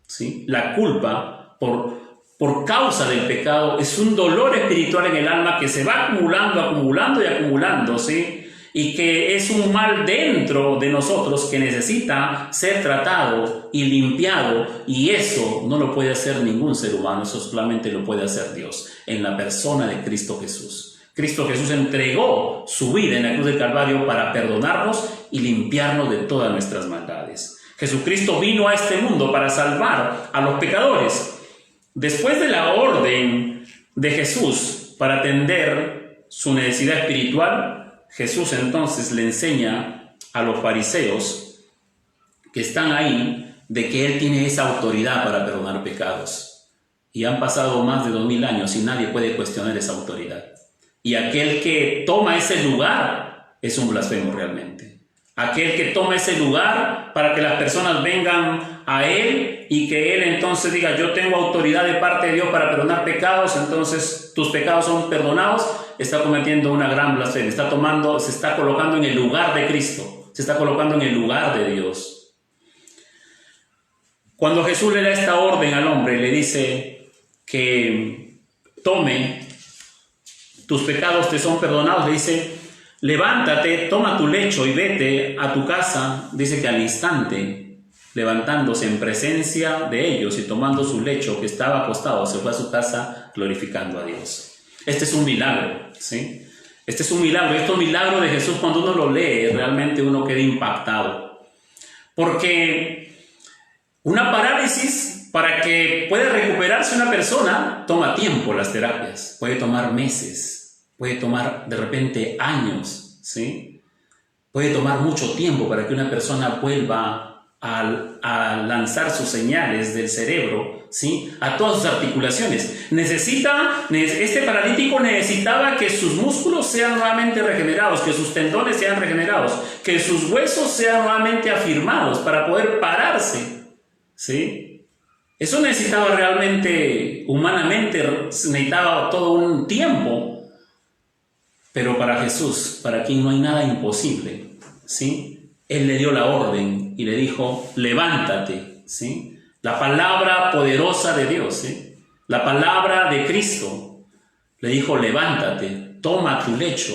¿sí? La culpa por causa del pecado es un dolor espiritual en el alma que se va acumulando, ¿sí? Y que es un mal dentro de nosotros que necesita ser tratado y limpiado, y eso no lo puede hacer ningún ser humano, eso solamente lo puede hacer Dios en la persona de Cristo Jesús. Cristo Jesús entregó su vida en la cruz del Calvario para perdonarnos y limpiarnos de todas nuestras maldades. Jesucristo vino a este mundo para salvar a los pecadores. Después de la orden de Jesús para atender su necesidad espiritual, Jesús entonces le enseña a los fariseos que están ahí de que Él tiene esa autoridad para perdonar pecados. Y han pasado más de 2000 años y nadie puede cuestionar esa autoridad. Y aquel que toma ese lugar es un blasfemo realmente. Aquel que toma ese lugar para que las personas vengan a Él y que Él entonces diga: yo tengo autoridad de parte de Dios para perdonar pecados, entonces tus pecados son perdonados, está cometiendo una gran blasfemia. Se está colocando en el lugar de Cristo, se está colocando en el lugar de Dios. Cuando Jesús le da esta orden al hombre, le dice que tome, tus pecados te son perdonados, le dice: levántate, toma tu lecho y vete a tu casa. Dice que al instante, levantándose en presencia de ellos y tomando su lecho que estaba acostado, se fue a su casa glorificando a Dios. Este es un milagro, ¿sí? Este es un milagro. Este milagro de Jesús, cuando uno lo lee, realmente uno queda impactado. Porque una parálisis, para que pueda recuperarse una persona, toma tiempo las terapias. Puede tomar meses, puede tomar de repente años, ¿sí? Puede tomar mucho tiempo para que una persona vuelva a lanzar sus señales del cerebro, ¿sí?, a todas sus articulaciones. Este paralítico necesitaba que sus músculos sean nuevamente regenerados, que sus tendones sean regenerados, que sus huesos sean nuevamente afirmados para poder pararse, ¿sí? Eso necesitaba realmente, humanamente, necesitaba todo un tiempo. Pero para Jesús, para quien no hay nada imposible, ¿sí?, Él le dio la orden y le dijo: levántate, ¿sí? La palabra poderosa de Dios, ¿sí? La palabra de Cristo. Le dijo: levántate, toma tu lecho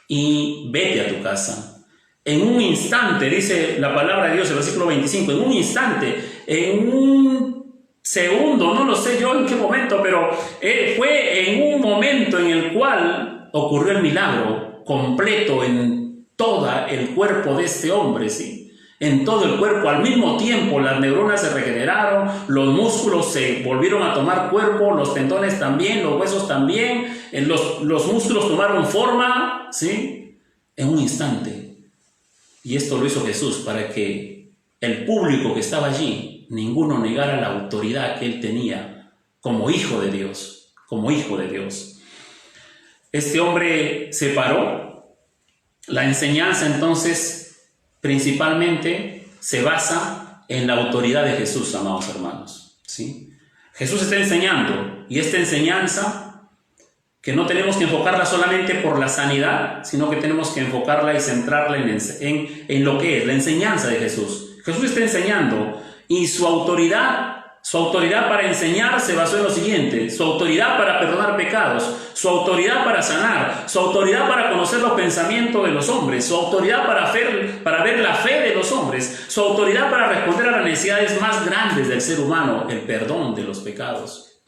y vete a tu casa. En un instante, dice la palabra de Dios, el versículo 25, en un instante, en un segundo, no lo sé yo en qué momento, pero fue en un momento en el cual ocurrió el milagro completo en todo el cuerpo de este hombre, ¿sí? En todo el cuerpo, al mismo tiempo, las neuronas se regeneraron, los músculos se volvieron a tomar cuerpo, los tendones también, los huesos también, los músculos tomaron forma, ¿sí?, en un instante. Y esto lo hizo Jesús para que el público que estaba allí, ninguno negara la autoridad que Él tenía como hijo de Dios, como hijo de Dios. Este hombre se paró. La enseñanza entonces principalmente se basa en la autoridad de Jesús, amados hermanos, ¿sí? Jesús está enseñando, y esta enseñanza que no tenemos que enfocarla solamente por la sanidad, sino que tenemos que enfocarla y centrarla en lo que es la enseñanza de Jesús. Jesús está enseñando y su autoridad Su autoridad para enseñar se basó en lo siguiente: su autoridad para perdonar pecados, su autoridad para sanar, su autoridad para conocer los pensamientos de los hombres, su autoridad para ver la fe de los hombres, su autoridad para responder a las necesidades más grandes del ser humano, el perdón de los pecados.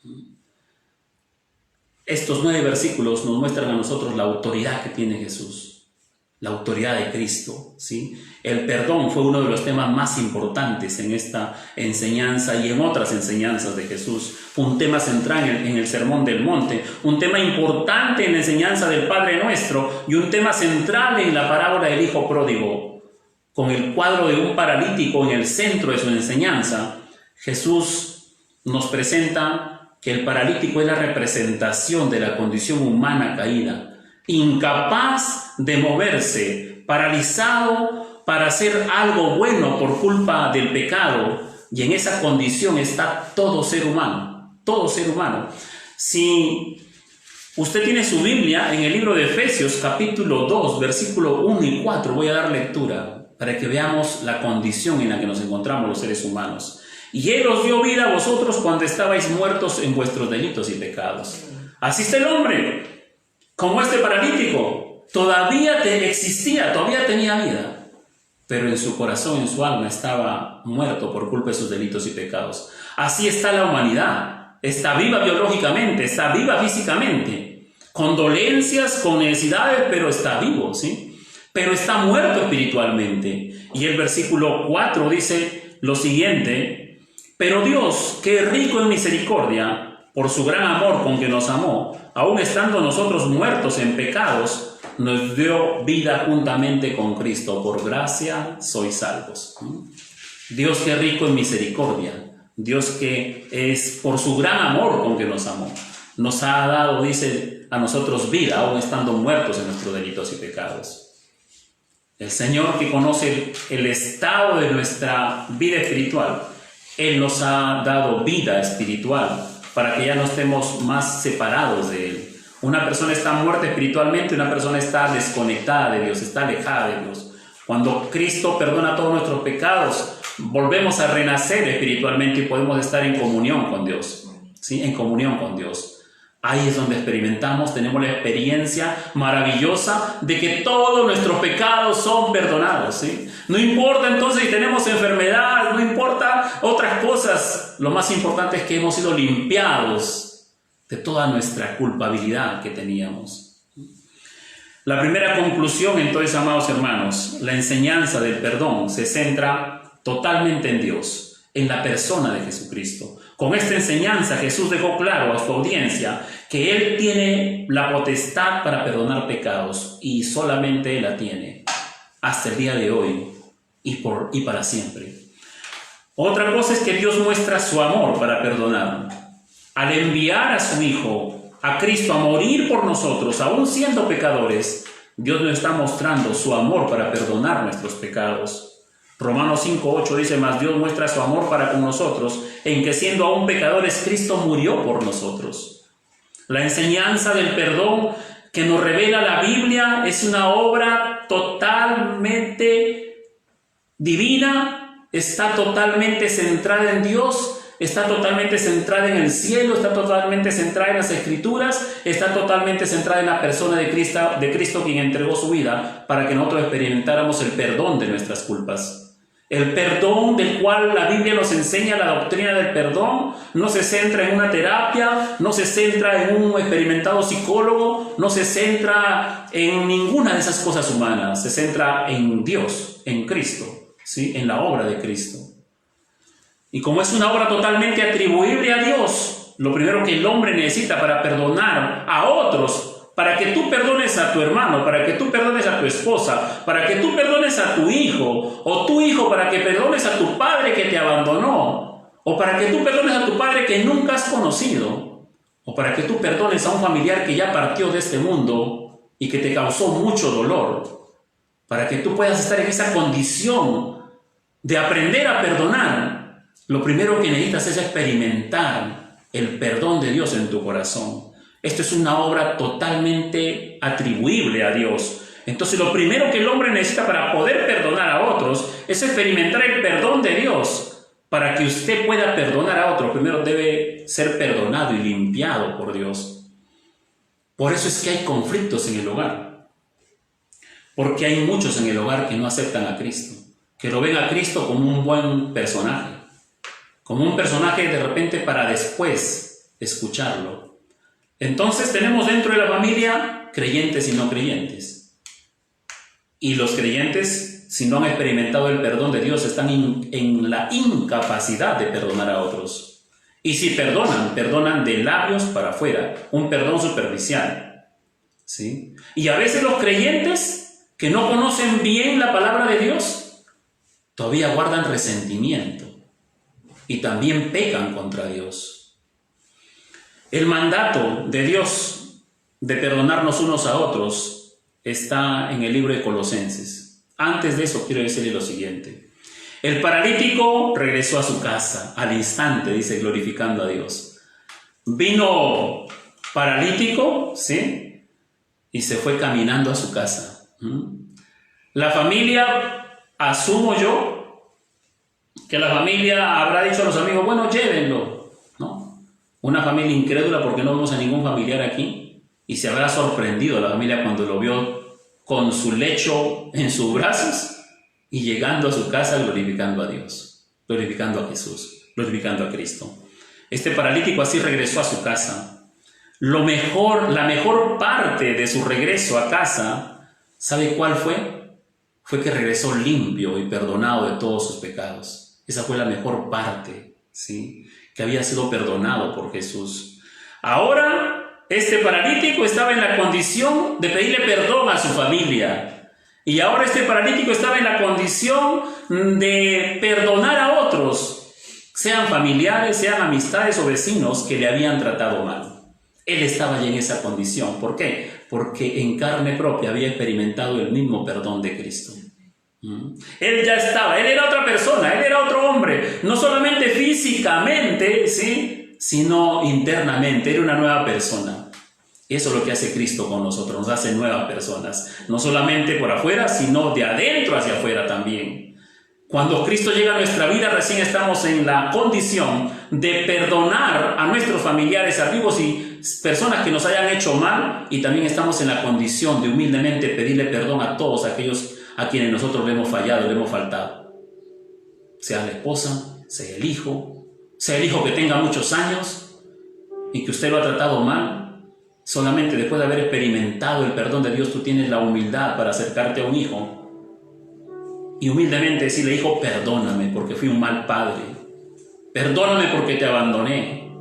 Estos 9 versículos nos muestran a nosotros la autoridad que tiene Jesús, la autoridad de Cristo, ¿sí? El perdón fue uno de los temas más importantes en esta enseñanza y en otras enseñanzas de Jesús. Fue un tema central en el Sermón del Monte, un tema importante en la enseñanza del Padre Nuestro y un tema central en la parábola del Hijo Pródigo. Con el cuadro de un paralítico en el centro de su enseñanza, Jesús nos presenta que el paralítico es la representación de la condición humana caída, incapaz de moverse, paralizado para hacer algo bueno por culpa del pecado, y en esa condición está todo ser humano, todo ser humano. Si usted tiene su Biblia, en el libro de Efesios capítulo 2, versículo 1 y 4, voy a dar lectura para que veamos la condición en la que nos encontramos los seres humanos. Y Él os dio vida a vosotros cuando estabais muertos en vuestros delitos y pecados. Así está el hombre, como este paralítico, todavía existía, todavía tenía vida, pero en su corazón, en su alma, estaba muerto por culpa de sus delitos y pecados. Así está la humanidad, está viva biológicamente, está viva físicamente, con dolencias, con necesidades, pero está vivo, ¿sí? Pero está muerto espiritualmente. Y el versículo 4 dice lo siguiente: pero Dios, que es rico en misericordia, por su gran amor con que nos amó, aun estando nosotros muertos en pecados, nos dio vida juntamente con Cristo. Por gracia sois salvos. Dios que es rico en misericordia, Dios que es por su gran amor con que nos amó, nos ha dado, dice, a nosotros vida, aun estando muertos en nuestros delitos y pecados. El Señor, que conoce el estado de nuestra vida espiritual, Él nos ha dado vida espiritual para que ya no estemos más separados de Él. Una persona está muerta espiritualmente, una persona está desconectada de Dios, está alejada de Dios. Cuando Cristo perdona todos nuestros pecados, volvemos a renacer espiritualmente y podemos estar en comunión con Dios, ¿sí? En comunión con Dios. Ahí es donde experimentamos, tenemos la experiencia maravillosa de que todos nuestros pecados son perdonados, ¿sí? No importa entonces si tenemos enfermedad, no importa otras cosas. Lo más importante es que hemos sido limpiados de toda nuestra culpabilidad que teníamos. La primera conclusión, entonces, amados hermanos, la enseñanza del perdón se centra totalmente en Dios, en la persona de Jesucristo. Con esta enseñanza Jesús dejó claro a su audiencia que Él tiene la potestad para perdonar pecados, y solamente Él la tiene hasta el día de hoy y para siempre. Otra cosa es que Dios muestra su amor para perdonar. Al enviar a su Hijo, a Cristo, a morir por nosotros, aún siendo pecadores, Dios nos está mostrando su amor para perdonar nuestros pecados. Romanos 5:8 dice: mas Dios muestra su amor para con nosotros, en que siendo aún pecadores, Cristo murió por nosotros. La enseñanza del perdón que nos revela la Biblia es una obra totalmente divina, está totalmente centrada en Dios, está totalmente centrada en el cielo, está totalmente centrada en las Escrituras, está totalmente centrada en la persona de Cristo, quien entregó su vida para que nosotros experimentáramos el perdón de nuestras culpas. El perdón del cual la Biblia nos enseña, la doctrina del perdón, no se centra en una terapia, no se centra en un experimentado psicólogo, no se centra en ninguna de esas cosas humanas, se centra en Dios, en Cristo, ¿sí? En la obra de Cristo. Y como es una obra totalmente atribuible a Dios, lo primero que el hombre necesita para perdonar a otros, para que tú perdones a tu hermano, para que tú perdones a tu esposa, para que tú perdones a tu hijo, o tu hijo para que perdones a tu padre que te abandonó, o para que tú perdones a tu padre que nunca has conocido, o para que tú perdones a un familiar que ya partió de este mundo y que te causó mucho dolor, para que tú puedas estar en esa condición de aprender a perdonar. Lo primero que necesitas es experimentar el perdón de Dios en tu corazón. Esto es una obra totalmente atribuible a Dios. Entonces, lo primero que el hombre necesita para poder perdonar a otros es experimentar el perdón de Dios. Para que usted pueda perdonar a otro, primero debe ser perdonado y limpiado por Dios. Por eso es que hay conflictos en el hogar. Porque hay muchos en el hogar que no aceptan a Cristo, que lo ven a Cristo como un buen personaje, como un personaje de repente para después escucharlo. Entonces tenemos dentro de la familia creyentes y no creyentes. Y los creyentes, si no han experimentado el perdón de Dios, están en la incapacidad de perdonar a otros. Y si perdonan, perdonan de labios para afuera, un perdón superficial, ¿sí? Y a veces los creyentes que no conocen bien la palabra de Dios, todavía guardan resentimiento y también pecan contra Dios. El mandato de Dios de perdonarnos unos a otros está en el libro de Colosenses. Antes de eso quiero decirle lo siguiente. El paralítico regresó a su casa al instante, dice, glorificando a Dios. Vino paralítico, ¿sí? Y se fue caminando a su casa. La familia, asumo yo, que la familia habrá dicho a los amigos, bueno, llévenlo, ¿no? Una familia incrédula porque no vemos a ningún familiar aquí, y se habrá sorprendido la familia cuando lo vio con su lecho en sus brazos y llegando a su casa glorificando a Dios, glorificando a Jesús, glorificando a Cristo. Este paralítico así regresó a su casa. La mejor parte de su regreso a casa, ¿sabe cuál fue? Fue que regresó limpio y perdonado de todos sus pecados. Esa fue la mejor parte, ¿sí? Que había sido perdonado por Jesús. Ahora, este paralítico estaba en la condición de pedirle perdón a su familia. Y ahora este paralítico estaba en la condición de perdonar a otros, sean familiares, sean amistades o vecinos que le habían tratado mal. Él estaba ya en esa condición. ¿Por qué? Porque en carne propia había experimentado el mismo perdón de Cristo. Él ya estaba, él era otra persona, él era otro hombre, no solamente físicamente, ¿sí?, sino internamente, era una nueva persona. Eso es lo que hace Cristo con nosotros, nos hace nuevas personas, no solamente por afuera, sino de adentro hacia afuera también. Cuando Cristo llega a nuestra vida, recién estamos en la condición de perdonar a nuestros familiares, amigos y personas que nos hayan hecho mal, y también estamos en la condición de humildemente pedirle perdón a todos aquellos a quienes nosotros le hemos fallado, le hemos faltado. Sea la esposa, sea el hijo que tenga muchos años y que usted lo ha tratado mal. Solamente después de haber experimentado el perdón de Dios, tú tienes la humildad para acercarte a un hijo y humildemente decirle, hijo, perdóname porque fui un mal padre. Perdóname porque te abandoné.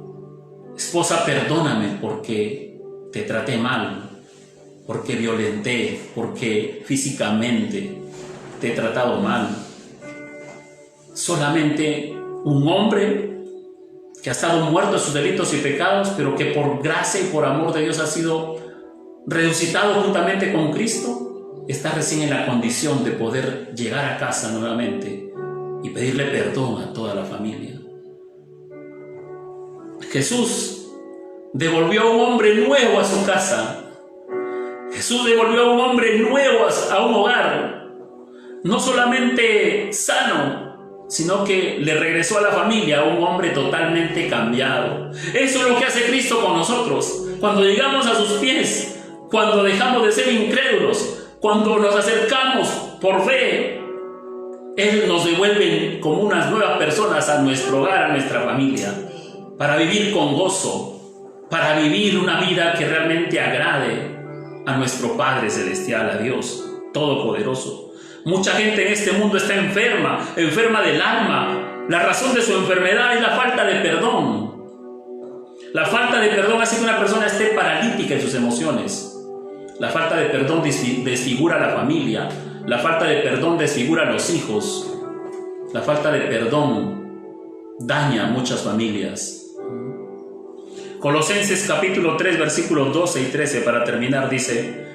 Esposa, perdóname porque te traté mal, porque violenté, porque físicamente te he tratado mal. Solamente un hombre que ha estado muerto en sus delitos y pecados, pero que por gracia y por amor de Dios ha sido resucitado juntamente con Cristo, está recién en la condición de poder llegar a casa nuevamente y pedirle perdón a toda la familia. Jesús devolvió a un hombre nuevo a su casa. Jesús devolvió a un hombre nuevo a un hogar, no solamente sano, sino que le regresó a la familia a un hombre totalmente cambiado. Eso es lo que hace Cristo con nosotros. Cuando llegamos a sus pies, cuando dejamos de ser incrédulos, cuando nos acercamos por fe, Él nos devuelve como unas nuevas personas a nuestro hogar, a nuestra familia, para vivir con gozo, para vivir una vida que realmente agrade a nuestro Padre Celestial, a Dios Todopoderoso. Mucha gente en este mundo está enferma del alma. La razón de su enfermedad es la falta de perdón. La falta de perdón hace que una persona esté paralítica en sus emociones. La falta de perdón desfigura a la familia. La falta de perdón desfigura a los hijos. La falta de perdón daña a muchas familias. Colosenses capítulo 3, versículos 12 y 13, para terminar, dice: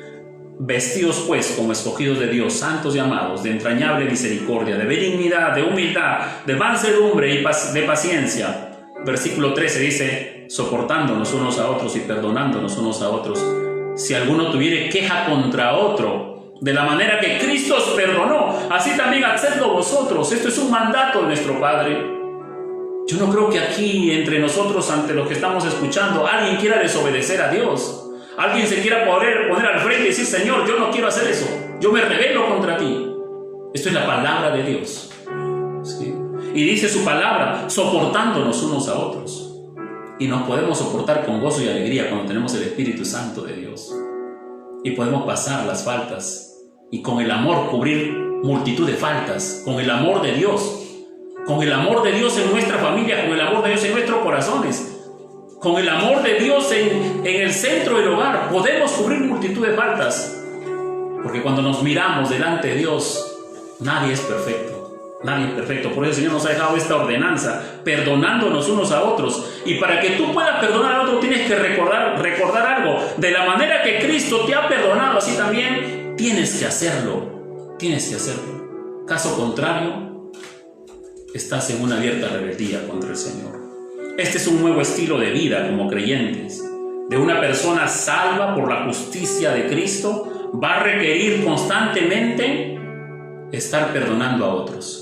vestidos pues como escogidos de Dios, santos y amados, de entrañable misericordia, de benignidad, de humildad, de mansedumbre y de paciencia. Versículo 13 dice: soportándonos unos a otros y perdonándonos unos a otros, si alguno tuviere queja contra otro, de la manera que Cristo os perdonó, así también hacedlo vosotros. Esto es un mandato de nuestro Padre. Yo no creo que aquí entre nosotros, ante los que estamos escuchando, alguien quiera desobedecer a Dios. Alguien se quiera poner al frente y decir: Señor, yo no quiero hacer eso, yo me rebelo contra ti. Esto es la palabra de Dios, ¿sí? Y dice su palabra, soportándonos unos a otros. Y nos podemos soportar con gozo y alegría cuando tenemos el Espíritu Santo de Dios. Y podemos pasar las faltas y con el amor cubrir multitud de faltas, con el amor de Dios. Con el amor de Dios en nuestra familia, con el amor de Dios en nuestros corazones, con el amor de Dios en el centro del hogar, podemos cubrir multitud de faltas. Porque cuando nos miramos delante de Dios, nadie es perfecto. Nadie es perfecto. Por eso el Señor nos ha dejado esta ordenanza, perdonándonos unos a otros. Y para que tú puedas perdonar a otro, tienes que recordar algo. De la manera que Cristo te ha perdonado, así también tienes que hacerlo. Tienes que hacerlo. Caso contrario, estás en una abierta rebeldía contra el Señor. Este es un nuevo estilo de vida como creyentes. De una persona salva por la justicia de Cristo, va a requerir constantemente estar perdonando a otros.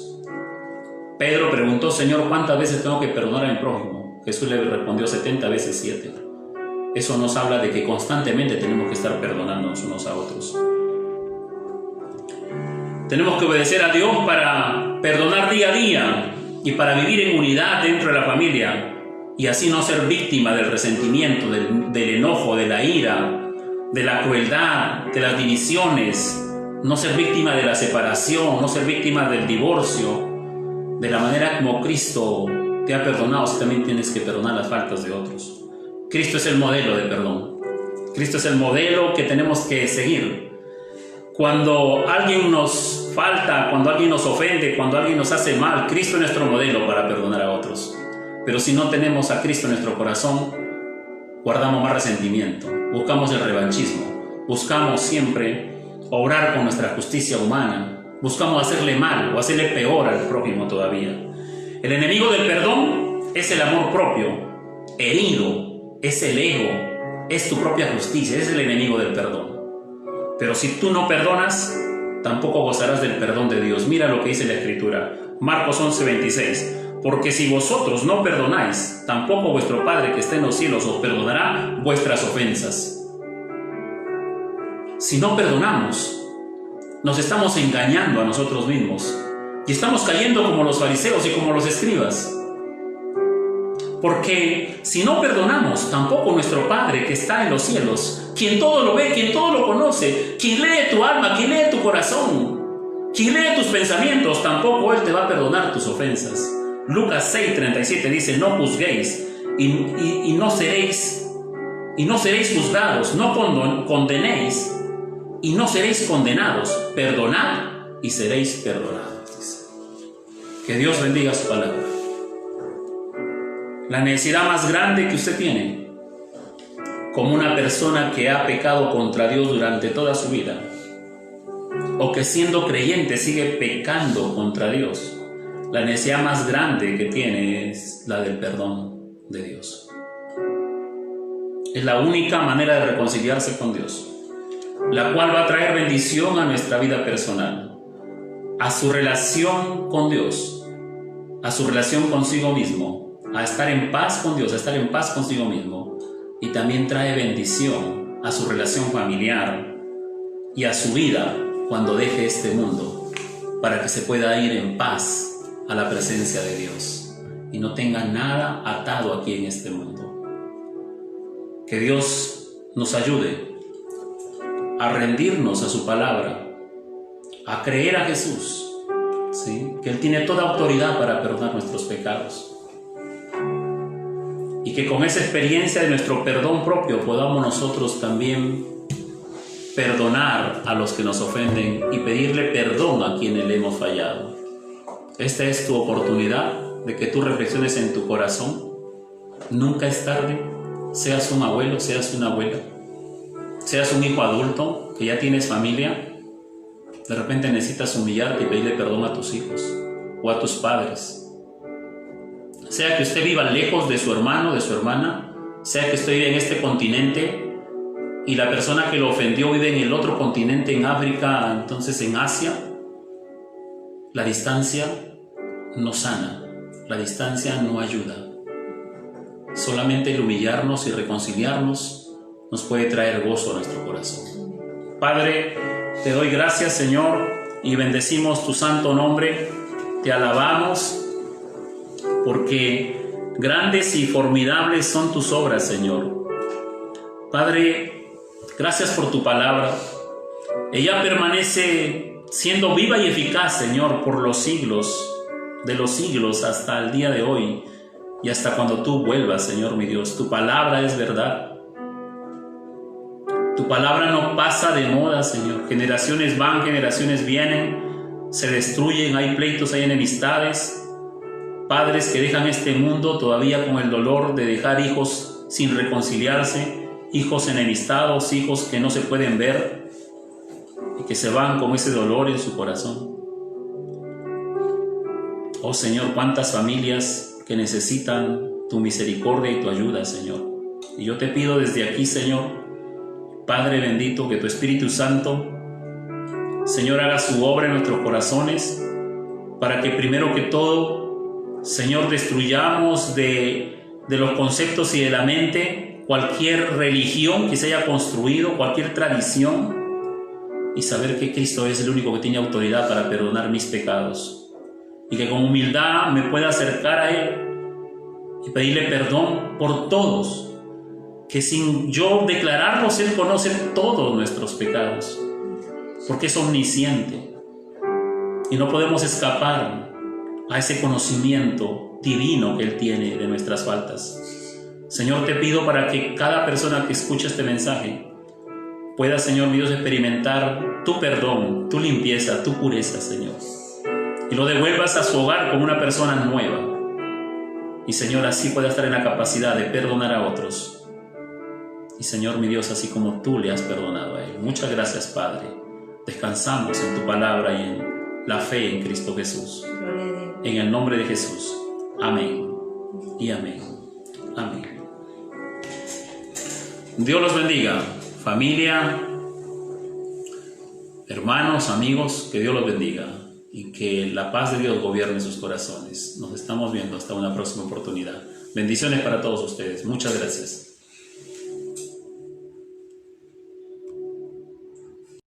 Pedro preguntó: Señor, ¿cuántas veces tengo que perdonar a mi prójimo? Jesús le respondió: 70 veces 7. Eso nos habla de que constantemente tenemos que estar perdonándonos unos a otros. Tenemos que obedecer a Dios para perdonar día a día y para vivir en unidad dentro de la familia y así no ser víctima del resentimiento, del enojo, de la ira, de la crueldad, de las divisiones, no ser víctima de la separación, no ser víctima del divorcio. De la manera como Cristo te ha perdonado, así también tienes que perdonar las faltas de otros. Cristo es el modelo de perdón. Cristo es el modelo que tenemos que seguir. Cuando alguien nos falta, cuando alguien nos ofende, cuando alguien nos hace mal, Cristo es nuestro modelo para perdonar a otros. Pero si no tenemos a Cristo en nuestro corazón, guardamos más resentimiento, buscamos el revanchismo, buscamos siempre obrar con nuestra justicia humana, buscamos hacerle mal o hacerle peor al prójimo todavía. El enemigo del perdón es el amor propio, herido, es el ego, es tu propia justicia, es el enemigo del perdón. Pero si tú no perdonas, tampoco gozarás del perdón de Dios. Mira lo que dice la Escritura, Marcos 11:26. Porque si vosotros no perdonáis, tampoco vuestro Padre que está en los cielos os perdonará vuestras ofensas. Si no perdonamos, nos estamos engañando a nosotros mismos y estamos cayendo como los fariseos y como los escribas. Porque si no perdonamos, tampoco nuestro Padre que está en los cielos, quien todo lo ve, quien todo lo conoce, quien lee tu alma, quien lee tu corazón, quien lee tus pensamientos, tampoco Él te va a perdonar tus ofensas. Lucas 6:37 dice: no juzguéis y no seréis juzgados, no condenéis y no seréis condenados, perdonad y seréis perdonados. Dice. Que Dios bendiga su palabra. La necesidad más grande que usted tiene como una persona que ha pecado contra Dios durante toda su vida o que siendo creyente sigue pecando contra Dios, la necesidad más grande que tiene es la del perdón de Dios. Es la única manera de reconciliarse con Dios, la cual va a traer bendición a nuestra vida personal, a su relación con Dios, a su relación consigo mismo, a estar en paz con Dios, a estar en paz consigo mismo, y también trae bendición a su relación familiar y a su vida cuando deje este mundo, para que se pueda ir en paz a la presencia de Dios y no tenga nada atado aquí en este mundo. Que Dios nos ayude a rendirnos a su palabra, a creer a Jesús, ¿sí? Que Él tiene toda autoridad para perdonar nuestros pecados. Y que con esa experiencia de nuestro perdón propio podamos nosotros también perdonar a los que nos ofenden y pedirle perdón a quienes le hemos fallado. Esta es tu oportunidad de que tú reflexiones en tu corazón. Nunca es tarde, seas un abuelo, seas una abuela, seas un hijo adulto que ya tienes familia, de repente necesitas humillarte y pedirle perdón a tus hijos o a tus padres. Sea que usted viva lejos de su hermano, de su hermana, sea que usted vive en este continente y la persona que lo ofendió vive en el otro continente, en África, entonces en Asia, la distancia no sana, la distancia no ayuda. Solamente el humillarnos y reconciliarnos nos puede traer gozo a nuestro corazón. Padre, te doy gracias, Señor, y bendecimos tu santo nombre. Te alabamos porque grandes y formidables son tus obras, Señor. Padre, gracias por tu palabra. Ella permanece siendo viva y eficaz, Señor, por los siglos de los siglos hasta el día de hoy y hasta cuando tú vuelvas, Señor mi Dios. Tu palabra es verdad. Tu palabra no pasa de moda, Señor. Generaciones van, generaciones vienen, se destruyen, hay pleitos, hay enemistades. Padres que dejan este mundo todavía con el dolor de dejar hijos sin reconciliarse, hijos enemistados, hijos que no se pueden ver y que se van con ese dolor en su corazón. Oh Señor, cuántas familias que necesitan tu misericordia y tu ayuda, Señor. Y yo te pido desde aquí, Señor, Padre bendito, que tu Espíritu Santo, Señor, haga su obra en nuestros corazones para que primero que todo, Señor, destruyamos de los conceptos y de la mente cualquier religión que se haya construido, cualquier tradición, y saber que Cristo es el único que tiene autoridad para perdonar mis pecados. Y que con humildad me pueda acercar a Él y pedirle perdón por todos, que sin yo declararlos, Él conoce todos nuestros pecados, porque es omnisciente y no podemos escapar a ese conocimiento divino que Él tiene de nuestras faltas. Señor, te pido para que cada persona que escuche este mensaje pueda, Señor mi Dios, experimentar tu perdón, tu limpieza, tu pureza, Señor, y lo devuelvas a su hogar como una persona nueva. Y Señor, así pueda estar en la capacidad de perdonar a otros. Y Señor mi Dios, así como tú le has perdonado a Él. Muchas gracias, Padre. Descansamos en tu palabra y en la fe en Cristo Jesús. En el nombre de Jesús. Amén. Y amén. Amén. Dios los bendiga. Familia, hermanos, amigos, que Dios los bendiga. Y que la paz de Dios gobierne sus corazones. Nos estamos viendo hasta una próxima oportunidad. Bendiciones para todos ustedes. Muchas gracias.